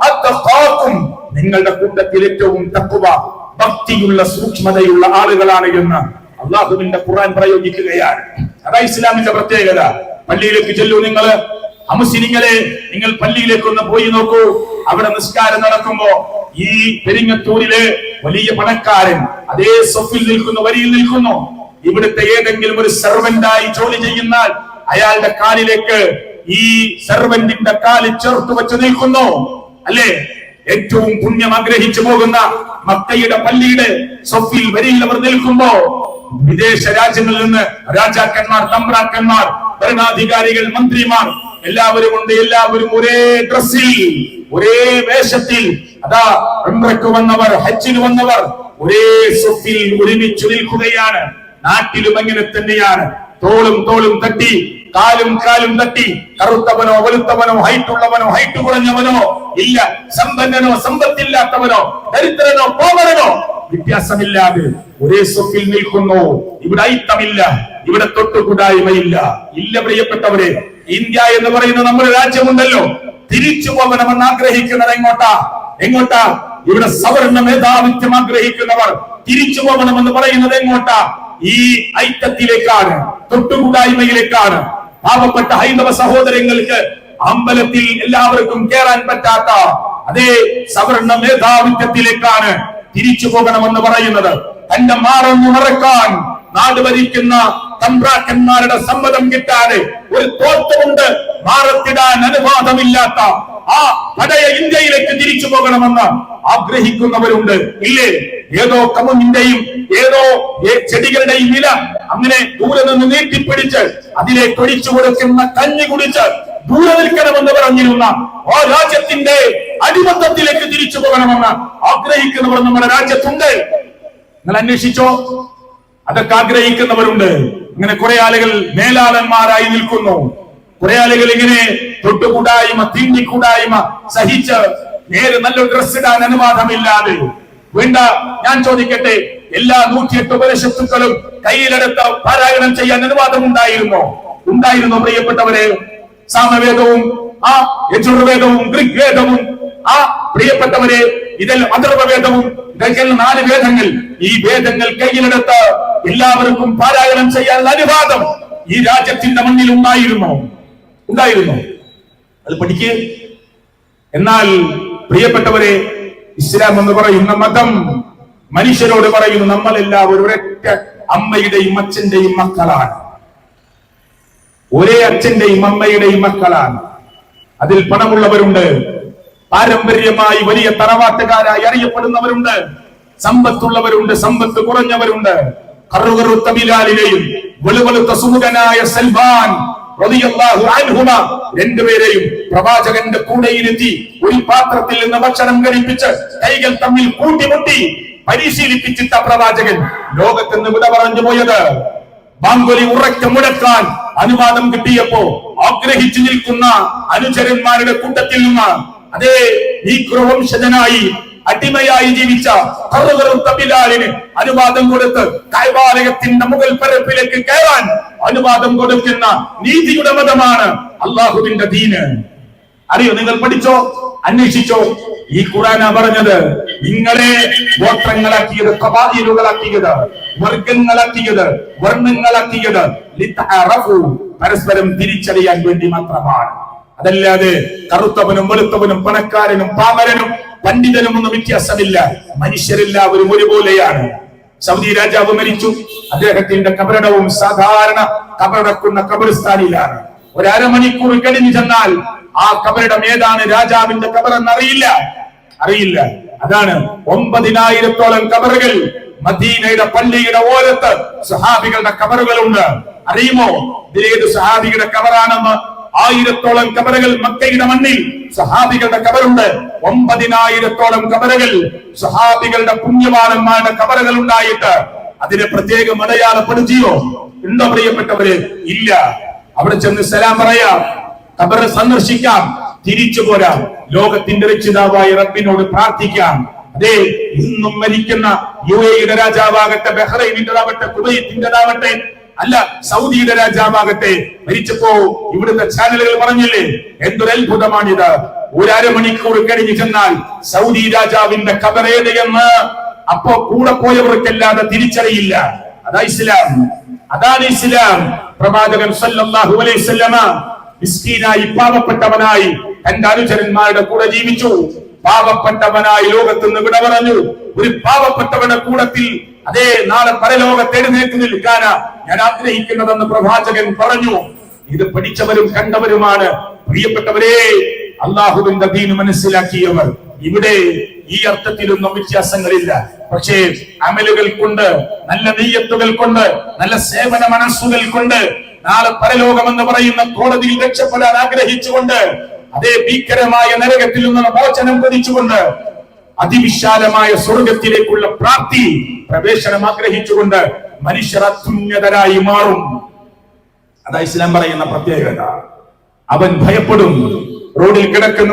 അത്ഖാക്കും, നിങ്ങളുടെ കൂട്ടത്തിൽ ഏറ്റവും തഖ്വ, ഭക്തിയുള്ള, സൂക്ഷ്മതയുള്ള ആളുകളാണ് എന്ന് അല്ലാഹുവിന്റെ ഖുർആൻ പ്രയോഗിക്കുകയാണ്. അതാ ഇസ്ലാമിന്റെ പ്രത്യേകത. പള്ളിയിലേക്ക് ചെല്ലൂ നിങ്ങൾ, അമുസ്ലിങ്ങളെ, നിങ്ങൾ പള്ളിയിലേക്ക് ഒന്ന് പോയി നോക്കൂ. അവിടെ നിസ്കാരം നടക്കുമ്പോ ഈ പെരിങ്ങത്തൂരിലെ വലിയ പണക്കാരൻ അതേ സൊഫിൽ നിൽക്കുന്നു, വരിയിൽ നിൽക്കുന്നു. ഇവിടുത്തെ ഏതെങ്കിലും ഒരു സെർവന്റായി ജോലി ചെയ്യുന്നാൽ അയാളുടെ കാലിലേക്ക് ഈ സെർവന്റിന്റെ കാല് ചേർത്ത് വെച്ച് നിൽക്കുന്നു, അല്ലേ? ഏറ്റവും പുണ്യം ആഗ്രഹിച്ചു പോകുന്ന മക്കയുടെ പള്ളിയുടെ സൊഫിൽ വരിയിൽ അവർ നിൽക്കുമ്പോ വിദേശ രാജ്യങ്ങളിൽ നിന്ന് രാജാക്കന്മാർ, തമ്പ്രാക്കന്മാർ, ഭരണാധികാരികൾ, മന്ത്രിമാർ എല്ലാവരും ഉണ്ട്. എല്ലാവരും ഒരേ ഡ്രസ്സിൽ, ഒരേ വേഷത്തിൽ, അതാ ഉംറയ്ക്ക് വന്നവർ, ഹജ്ജിന് വന്നവർ ഒരേ സൊഫിൽ ഒരുമിച്ച് നിൽക്കുകയാണ്. നാട്ടിലും അങ്ങനെ തന്നെയാണ്. തോളും തട്ടി, കാലും തട്ടി, കറുത്തവനോ വെളുത്തവനോ, ഹൈറ്റുള്ളവനോ ഹൈറ്റ് കുറഞ്ഞവനോ ഇല്ല, സമ്പന്നനോ സമ്പത്തില്ലാത്തവനോ, ദരിദ്രനോ കോമരനോ വ്യത്യാസമില്ലാതെ ഒരേ സൊഫിൽ നിൽക്കുന്നു. ഇവിടെ ഐത്തമില്ല, ഇവിടെ തൊട്ടുകൂടായ്മയില്ല. ഇല്ല പ്രിയപ്പെട്ടവരെ, ഇന്ത്യ എന്ന് പറയുന്ന നമ്മുടെ രാജ്യമുണ്ടല്ലോ, തിരിച്ചു പോകണമെന്ന് ആഗ്രഹിക്കുന്നത് എങ്ങോട്ടാ? ഇവിടെ സവർണ മേധാവിത്വം ആഗ്രഹിക്കുന്നവർ തിരിച്ചു പോകണമെന്ന് പറയുന്നത് എങ്ങോട്ടാ? ഈ ഐക്യത്തിലേക്കാണ്, തൊട്ടുകൂടായ്മയിലേക്കാണ്. പാവപ്പെട്ട ഹൈന്ദവ സഹോദരങ്ങൾക്ക് അമ്പലത്തിൽ എല്ലാവർക്കും കയറാൻ പറ്റാത്ത അതേ സവർണ മേധാവിത്വത്തിലേക്കാണ് തിരിച്ചു പോകണമെന്ന് പറയുന്നത്. തന്റെ മാറൊന്നു മറക്കാൻ നാട് ഭരിക്കുന്ന തമ്പ്രാക്കന്മാരുടെ സമ്മതം കിട്ടാതെ ഒരു തോറ്റമുണ്ട് മാറത്തിടാൻ അനുവാദമില്ലാത്ത ആ പഴയ ഇന്ത്യയിലേക്ക് തിരിച്ചു പോകണമെന്ന് ആഗ്രഹിക്കുന്നവരുണ്ട്, ഇല്ലേ? ഏതോ കമുങ്ങിന്റെയും ഏതോ ചെടികളുടെയും ഇല അങ്ങനെ ദൂരെ നിന്ന് നീട്ടിപ്പിടിച്ച് അതിലേക്ക് ഒഴിച്ചു കൊടുക്കുന്ന കഞ്ഞി കുടിച്ച് ദൂരെ നിൽക്കണമെന്ന് പറഞ്ഞിരുന്ന ആ രാജ്യത്തിന്റെ അടിമത്തത്തിലേക്ക് തിരിച്ചു പോകണമെന്ന് ആഗ്രഹിക്കുന്നവർ നമ്മുടെ രാജ്യത്തുണ്ട്. നിങ്ങൾ അന്വേഷിച്ചോ? അതൊക്കെ ആഗ്രഹിക്കുന്നവരുണ്ട്. ഇങ്ങനെ കുറെ ആളുകൾ മേലാളന്മാരായി നിൽക്കുന്നു. കുറെ ആളുകൾ ഇങ്ങനെ തൊട്ടുകൂടായ്മ, തിണ്ടിക്കൂടായ്മ സഹിച്ച് നേരെ നല്ലൊരു ഡ്രസ് ഇടാൻ അനുവാദമില്ലാതെ വേണ്ട. ഞാൻ ചോദിക്കട്ടെ, എല്ലാ 108 ഉപനിഷത്തുക്കളും കയ്യിലെടുത്ത് പാരായണം ചെയ്യാൻ അനുവാദം ഉണ്ടായിരുന്നോ പ്രിയപ്പെട്ടവരെ? സാമവേദവും യജുർവേദവും ഋഗ്വേദവും പ്രിയപ്പെട്ടവരെ ഇതിൽ അഥർവവേദവും, ഇതൊക്കെ 4 വേദങ്ങൾ. ഈ വേദങ്ങൾ കയ്യിലെടുത്ത് എല്ലാവർക്കും പാരായണം ചെയ്യാനുള്ള അനുവാദം ഈ രാജ്യത്തിന്റെ മണ്ണിൽ ഉണ്ടായിരുന്നോ? അത് പഠിക്കുക. എന്നാൽ പ്രിയപ്പെട്ടവരെ, ഇസ്ലാം എന്ന് പറയുന്ന മതം മനുഷ്യരോട് പറയുന്നു, നമ്മളെല്ലാവരും ഒരൊറ്റ അമ്മയുടെയും അച്ഛന്റെയും മക്കളാണ്. ഒരേ അച്ഛന്റെയും അമ്മയുടെയും മക്കളാണ്. അതിൽ പണമുള്ളവരുണ്ട്, പാരമ്പര്യമായി വലിയ തറവാട്ടുകാരായി അറിയപ്പെടുന്നവരുണ്ട്, സമ്പത്തുള്ളവരുണ്ട്, സമ്പത്ത് കുറഞ്ഞവരുണ്ട്. കറുകറുത്ത ബിലാലിനെയും വെളുവെളുത്ത സുമുഖനായ സൽമാൻ റളിയല്ലാഹു അൻഹുമ രണ്ടുപേരെയും പ്രവാചകന്റെ കൂടെയിരുത്തി ഒരു പാത്രത്തിൽ നിന്ന് ഭക്ഷണം കഴിപ്പിച്ച് കൈകൾ തമ്മിൽ കൂട്ടിമുട്ടി പരിശീലിപ്പിച്ചിട്ട പ്രവാചകൻ ലോകത്ത് വിട പറഞ്ഞു പോയത്. ബാങ്കൊലി ഉറക്കെ മുടക്കാൻ അനുവാദം കിട്ടിയപ്പോ ആഗ്രഹിച്ചു നിൽക്കുന്ന അനുചരന്മാരുടെ കൂട്ടത്തിൽ നിന്ന് അതേ നീക്രവംശജനായി അടിമയായി ജീവിച്ച ബിലാലിന് അനുവാദം കൊടുത്ത് കഅബാലയത്തിന്റെ മുകൾ പരപ്പിലേക്ക് കയറാൻ അനുവാദം കൊടുക്കുന്ന നീതിയുടെ മതമാണ് അള്ളാഹുവിന്റെ ദീന്. അറിയോ? നിങ്ങൾ പഠിച്ചോ? അന്വേഷിച്ചോ? ഈ ഖുർആനാ പറഞ്ഞത്, നിങ്ങളെ ഗോത്രങ്ങളാക്കിയത്, ഖബായിലുകളാക്കിയത്, വർഗങ്ങളാക്കിയത്, വർണ്ണങ്ങളാക്കിയത് ലിതഅറഫു, പരസ്പരം തിരിച്ചറിയാൻ വേണ്ടി മാത്രമാണ്. അതല്ലാതെ കറുത്തവനും വെളുത്തവനും പണക്കാരനും പാമരനും പണ്ഡിതനും ഒന്നും വ്യത്യാസമില്ല. മനുഷ്യരെല്ലാവരും ഒരുപോലെയാണ്. സൗദി രാജാവ് മരിച്ചു, അദ്ദേഹത്തിന്റെ കബറിടവും സാധാരണ കബറടക്കുന്ന കബറിസ്ഥാനിലാണ്. ഒരു അരമണിക്കൂർ കഴിഞ്ഞു ചെന്നാൽ ആ കബറിടം ഏതാണ് രാജാവിന്റെ കബറെന്ന് അറിയില്ല. അതാണ് 9000-ഓളം കബറുകൾ മദീനയുടെ പള്ളിയുടെ ഓരത്ത് സഹാബികളുടെ കബറുകളുണ്ട്. അറിയുമോ ഇതിലേത് സഹാബിയുടെ കബറാണെന്ന്? 1000-ഓളം കബറുകൾ മക്കയുടെ മണ്ണിൽ സഹാബികളുടെ കബറുണ്ട്. 9000-ഓളം കബറുകൾ സഹാബികളുടെ പുണ്യവാന്മാരുടെ കബറുകൾ ഉണ്ടായിട്ട് അതിനെ പ്രത്യേകം അടയാളപ്പെടുത്തിയോ? ഉണ്ടോ പ്രിയപ്പെട്ടവര്? ഇല്ല. അവിടെ ചെന്ന് സലാം പറയാം, കബറ് സന്ദർശിക്കാം, തിരിച്ചു പോരാം, ലോകത്തിന്റെ രക്ഷിതാവായ റബ്ബിനോട് പ്രാർത്ഥിക്കാം. അതെ, ഇന്നും മരിക്കുന്ന യുഎഇയുടെ രാജാവാകട്ടെ, ബഹ്റൈനിന്റേതാവട്ടെ, കുവൈറ്റിന്റേതാവട്ടെ, അല്ല സൗദിയുടെ രാജാവാകട്ടെ, മരിച്ചപ്പോ ഇവിടുത്തെ ചാനലുകൾ പറഞ്ഞില്ലേ, എന്തൊരു അത്ഭുതമാണിത്. ഒരു അരമണിക്കൂർ കഴിഞ്ഞു ചെന്നാൽ സൗദി രാജാവിന്റെ ഖബറേത് എന്ന് അപ്പോ കൂടെ പോയവർക്കല്ലാതെ തിരിച്ചറിയില്ല. അതാണ് ഇസ്ലാം. പ്രവാചകൻ സല്ലല്ലാഹു അലൈഹി വസല്ലമ മിസ്കീനായി, പാവപ്പെട്ടവനായി തന്റെ അനുചരന്മാരുടെ കൂടെ ജീവിച്ചു. പാവപ്പെട്ടവനായി ലോകത്ത് നിന്ന് വിട പറഞ്ഞു. ഒരു പാവപ്പെട്ടവന്റെ കൂടത്തിൽ അതേ നാളെ പരലോകത്ത് എഴുന്നേറ്റ് നിൽക്കാനാ ഞാൻ ആഗ്രഹിക്കുന്നതെന്ന് പ്രവാചകൻ പറഞ്ഞു. ഇത് പഠിച്ചവരും കണ്ടവരുമാണ് പ്രിയപ്പെട്ടവരെ. അള്ളാഹുവിന്റെ ദീൻ മനസ്സിലാക്കിയവർ. ഇവിടെ ഈ അർത്ഥത്തിലൊന്നും വ്യത്യാസങ്ങളില്ല. പക്ഷേ അമലുകൾ കൊണ്ട്, നല്ല നെയ്യത്തുകൾ കൊണ്ട്, നല്ല സേവന മനസ്സുകൾ കൊണ്ട് നാളെ പരലോകം എന്ന് പറയുന്ന കോടതിയിൽ രക്ഷപ്പെടാൻ ആഗ്രഹിച്ചുകൊണ്ട്, അതേ ഭീകരമായ നരകത്തിൽ നിന്ന് മോചനം കൊതിച്ചുകൊണ്ട്, അതിവിശാലമായ സ്വർഗത്തിലേക്കുള്ള പ്രാപ്തി, പ്രവേശനം ആഗ്രഹിച്ചുകൊണ്ട് മനുഷ്യർ അത്യുന്നതരായി മാറും. അതാ ഇസ്ലാം പറയുന്ന പ്രത്യേകത. അവൻ ഭയപ്പെടും. റോഡിൽ കിടക്കുന്ന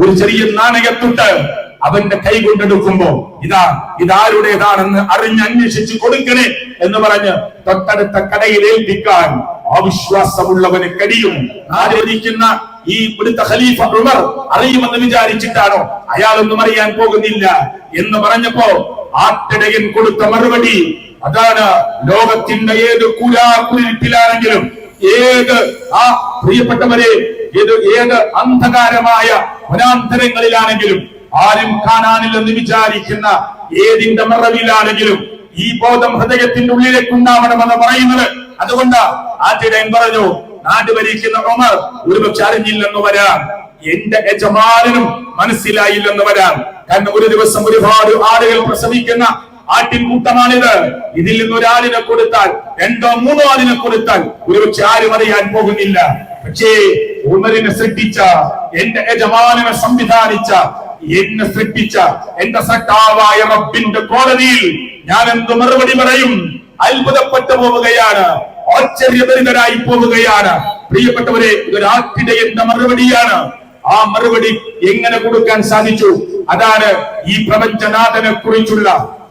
ഒരു ചെറിയ നാണയത്തുട്ട് അവന്റെ കൈ കൊണ്ടെടുക്കുമ്പോ ഇതാരുടേതാണെന്ന് അറിഞ്ഞ് അന്വേഷിച്ച് കൊടുക്കണേ എന്ന് പറഞ്ഞ് തൊട്ടടുത്ത കടയിൽ ഏൽപ്പിക്കാൻ അവിശ്വാസമുള്ളവന് കഴിയും. ആലോചിക്കുന്ന ഈ ഇവിടുത്തെ ഖലീഫ ഉമർ അറിയുമെന്ന് വിചാരിച്ചിട്ടാണോ? അയാളൊന്നും അറിയാൻ പോകുന്നില്ല എന്ന് പറഞ്ഞപ്പോ ആട്ടിടയൻ കൊടുത്ത മറുപടി അതാണ്. ലോകത്തിന്റെ ഏത് കുരുട്ടിലാണെങ്കിലും, ഏത് പ്രിയപ്പെട്ടവരെ, ഏത് അന്ധകാരമായ വനാന്തരങ്ങളിലാണെങ്കിലും, ആരും കാണാനില്ലെന്ന് വിചാരിക്കുന്ന ഏതിന്റെ മറവിലാണെങ്കിലും ഈ ബോധം ഹൃദയത്തിന്റെ ഉള്ളിലേക്ക് ഉണ്ടാവണമെന്ന് പറയുന്നത്. അതുകൊണ്ട് ആട്ടിടയൻ പറഞ്ഞു, നാട് ഭരിക്കുന്ന ഉമർ ഒരുപക്ഷെ അറിഞ്ഞില്ലെന്ന് വരാം, എന്റെ യജമാനനും മനസ്സിലായില്ലെന്ന് വരാം. കാരണം ഒരു ദിവസം ഒരുപാട് ആളുകൾ പ്രസവിക്കുന്ന ആട്ടിൻ കൂട്ടമാണിത്. ഇതിൽ നിന്ന് ഒരാളിനെ കൊടുത്താൽ, രണ്ടോ മൂന്നോ ആളിനെ കൊടുത്താൽ ഒരുപക്ഷെ ആരും അറിയാൻ പോകുന്നില്ല. പക്ഷേ ഉമറിനെ സൃഷ്ടിച്ച, എന്റെ യജമാനനെ സംവിധാനിച്ച, എന്നെ സൃഷ്ടിച്ച എന്റെ സട്ടാവായ റബ്ബിന്റെ കോടതിയിൽ ഞാൻ എന്ത് മറുപടി പറയും? അത്ഭുതപ്പെട്ടു പോവുകയാണ്, ആശ്ചര്യഭരിതരായി പോവുകയാണ്. പ്രിയപ്പെട്ടവരെ, ഇതൊരാട്ടിടയന്റെ മറുപടിയാണ്. ആ മറുപടി എങ്ങനെ കൊടുക്കാൻ സാധിച്ചു? അതാണ് ഈ പ്രപഞ്ചനാഥനെ കുറിച്ചുള്ള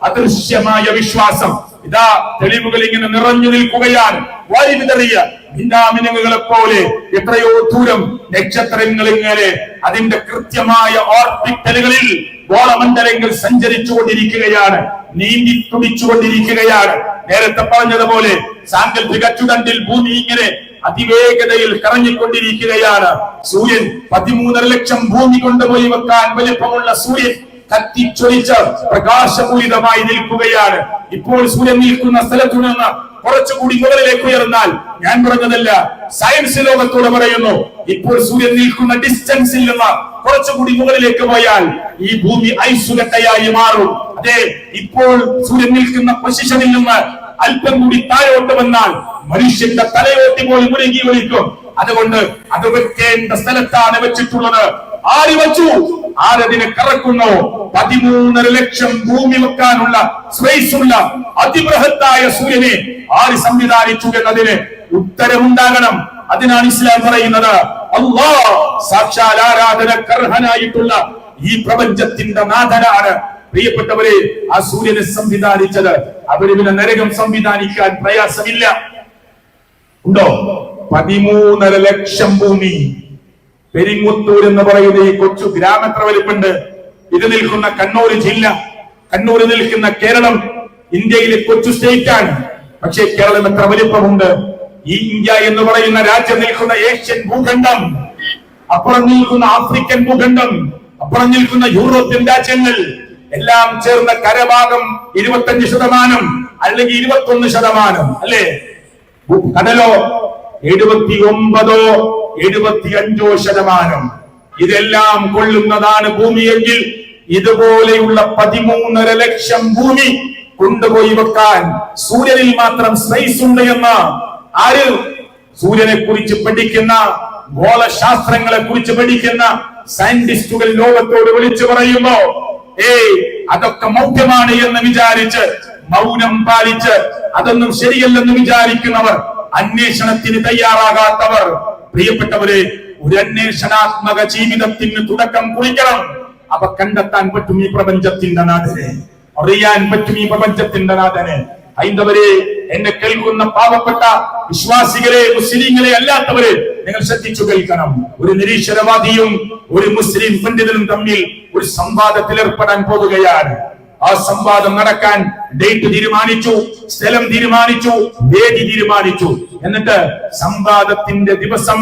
അദൃശ്യമായ വിശ്വാസം. ഇതാ തെളിവുകൾ ഇങ്ങനെ നിറഞ്ഞു നിൽക്കുകയാണ്. വൈവിതറിയ ഭിന്നാമിനുകളെ പോലെ എത്രയോ ദൂരം നക്ഷത്രങ്ങൾ ഇങ്ങനെ അതിന്റെ കൃത്യമായ ഓർബിറ്റലുകളിൽ ഗോളമണ്ഡലങ്ങൾ സഞ്ചരിച്ചു കൊണ്ടിരിക്കുകയാണ്, നീന്തി തുടിച്ചുകൊണ്ടിരിക്കുകയാണ്. നേരത്തെ പറഞ്ഞതുപോലെ സാങ്കല്പിക ചുടണ്ടിൽ ഭൂമി ഇങ്ങനെ അതിവേഗതയിൽ കറങ്ങിക്കൊണ്ടിരിക്കുകയാണ്. സൂര്യൻ 13.5 ലക്ഷം ഭൂമി കൊണ്ടുപോയി വെക്കാൻ വലിപ്പമുള്ള സൂര്യൻ കത്തിച്ചൊലിച്ച് പ്രകാശപൂരിതമായി നിൽക്കുകയാണ്. ഇപ്പോൾ സൂര്യൻ നിൽക്കുന്ന സ്ഥലത്തു നിന്ന് കുറച്ചുകൂടി മുകളിലേക്ക് ഉയർന്നാൽ, ഞാൻ പറഞ്ഞതല്ല, സയൻസ് ലോകത്തോട് പറയുന്നു, ഇപ്പോൾ സൂര്യൻ നിൽക്കുന്ന ഡിസ്റ്റൻസിൽ നിന്ന് കുറച്ചുകൂടി മുകളിലേക്ക് പോയാൽ ഈ ഭൂമി ഐസുകട്ടയായി മാറും. അതെ, ഇപ്പോൾ സൂര്യൻ നിൽക്കുന്ന പൊസിഷനിൽ നിന്ന് അല്പം കൂടി താഴോട്ട് വന്നാൽ മനുഷ്യന്റെ തലയോട്ടി പോലും മുഴുകി ഒലിക്കും. അതുകൊണ്ട് അത് വെക്കേണ്ട സ്ഥലത്താണ് വെച്ചിട്ടുള്ളത്. ആര് വെച്ചു? ആരതിനെ കറക്കുന്നു? 13.5 ലക്ഷം ഭൂമി വെക്കാനുള്ള സ്പേസ് ഉള്ള അതിബൃഹത്തായ സൂര്യനെ ആര് സംവിധാനിച്ചു എന്നതിന് ഉത്തരമുണ്ടാകണം. അതിനാണ് ഇസ്ലാം പറയുന്നത്, അല്ലാഹ് സാക്ഷാൽ ആരാധനക്കർഹനായിട്ടുള്ള ഈ പ്രപഞ്ചത്തിന്റെ നാഥനാണ്. പ്രിയപ്പെട്ടവരെ, ആ സൂര്യനെ സംവിധാനിച്ചത് അവര് പിന്നെ നരകം സംവിധാനിക്കാൻ പ്രയാസമില്ല. ഉണ്ടോ? 13.5 ലക്ഷം ഭൂമി. പെരിങ്ങുത്തൂർ എന്ന് പറയുന്ന ഈ കൊച്ചു ഗ്രാമത്ര വലിപ്പുണ്ട്. ഇത് നിൽക്കുന്ന കണ്ണൂർ ജില്ല, കണ്ണൂർ നിൽക്കുന്ന കേരളം ഇന്ത്യയിലെ കൊച്ചു സ്റ്റേറ്റ് ആണ്. പക്ഷേ കേരളം എത്ര വലിപ്പമുണ്ട്! ഈ ഇന്ത്യ എന്ന് പറയുന്ന രാജ്യം നിൽക്കുന്ന ഏഷ്യൻ ഭൂഖണ്ഡം, അപ്പുറം നിൽക്കുന്ന ആഫ്രിക്കൻ ഭൂഖണ്ഡം, അപ്പുറം നിൽക്കുന്ന യൂറോപ്യൻ രാജ്യങ്ങൾ എല്ലാം ചേർന്ന കരഭാഗം 25% അല്ലെങ്കിൽ 21%, അല്ലേ? കടലോ 79 75%. ഇതെല്ലാം കൊള്ളുന്നതാണ് ഭൂമിയെങ്കിൽ ഇതുപോലെയുള്ള 13.5 ലക്ഷം ഭൂമി കൊണ്ടുപോയി വെക്കാൻ സൂര്യനിൽ മാത്രം സ്പേസ് ഉണ്ട് എന്ന് ആര്? സൂര്യനെ കുറിച്ച് പഠിക്കുന്ന, ഗോളശാസ്ത്രങ്ങളെ കുറിച്ച് പഠിക്കുന്ന സയന്റിസ്റ്റുകൾ ലോകത്തോട് വിളിച്ചു പറയുമ്പോ അതൊക്കെ മൗഢ്യമാണ് എന്ന് വിചാരിച്ച് മൗനം പാലിച്ച് അതൊന്നും ശരിയല്ലെന്ന് വിചാരിക്കുന്നവർ, അന്വേഷണത്തിന് തയ്യാറാകാത്തവർ, പ്രിയപ്പെട്ടവരെ, ഒരു അന്വേഷണാത്മക ജീവിതത്തിന് തുടക്കം കുറിക്കണം. അപ്പൊ കണ്ടെത്താൻ പറ്റും ഈ പ്രപഞ്ചത്തിന്റെ നാഥനെ, അറിയാൻ പറ്റും ഈ പ്രപഞ്ചത്തിന്റെ നാഥനെ. ഹൈന്ദവരെ, എന്നെ കേൾക്കുന്ന പാവപ്പെട്ട വിശ്വാസികളെ, മുസ്ലിങ്ങളെ അല്ലാത്തവരെ, നിങ്ങൾ ശ്രദ്ധിച്ചു കേൾക്കണം. ഒരു നിരീശ്വരവാദിയും ഒരു മുസ്ലിം പണ്ഡിതനും തമ്മിൽ ഒരു സംവാദത്തിൽ ഏർപ്പെടാൻ പോകുകയാണ്. ആ സംവാദം നടക്കാൻ ഡേറ്റ് തീരുമാനിച്ചു, സ്ഥലം തീരുമാനിച്ചു, വേദി തീരുമാനിച്ചു. എന്നിട്ട് സംവാദത്തിന്റെ ദിവസം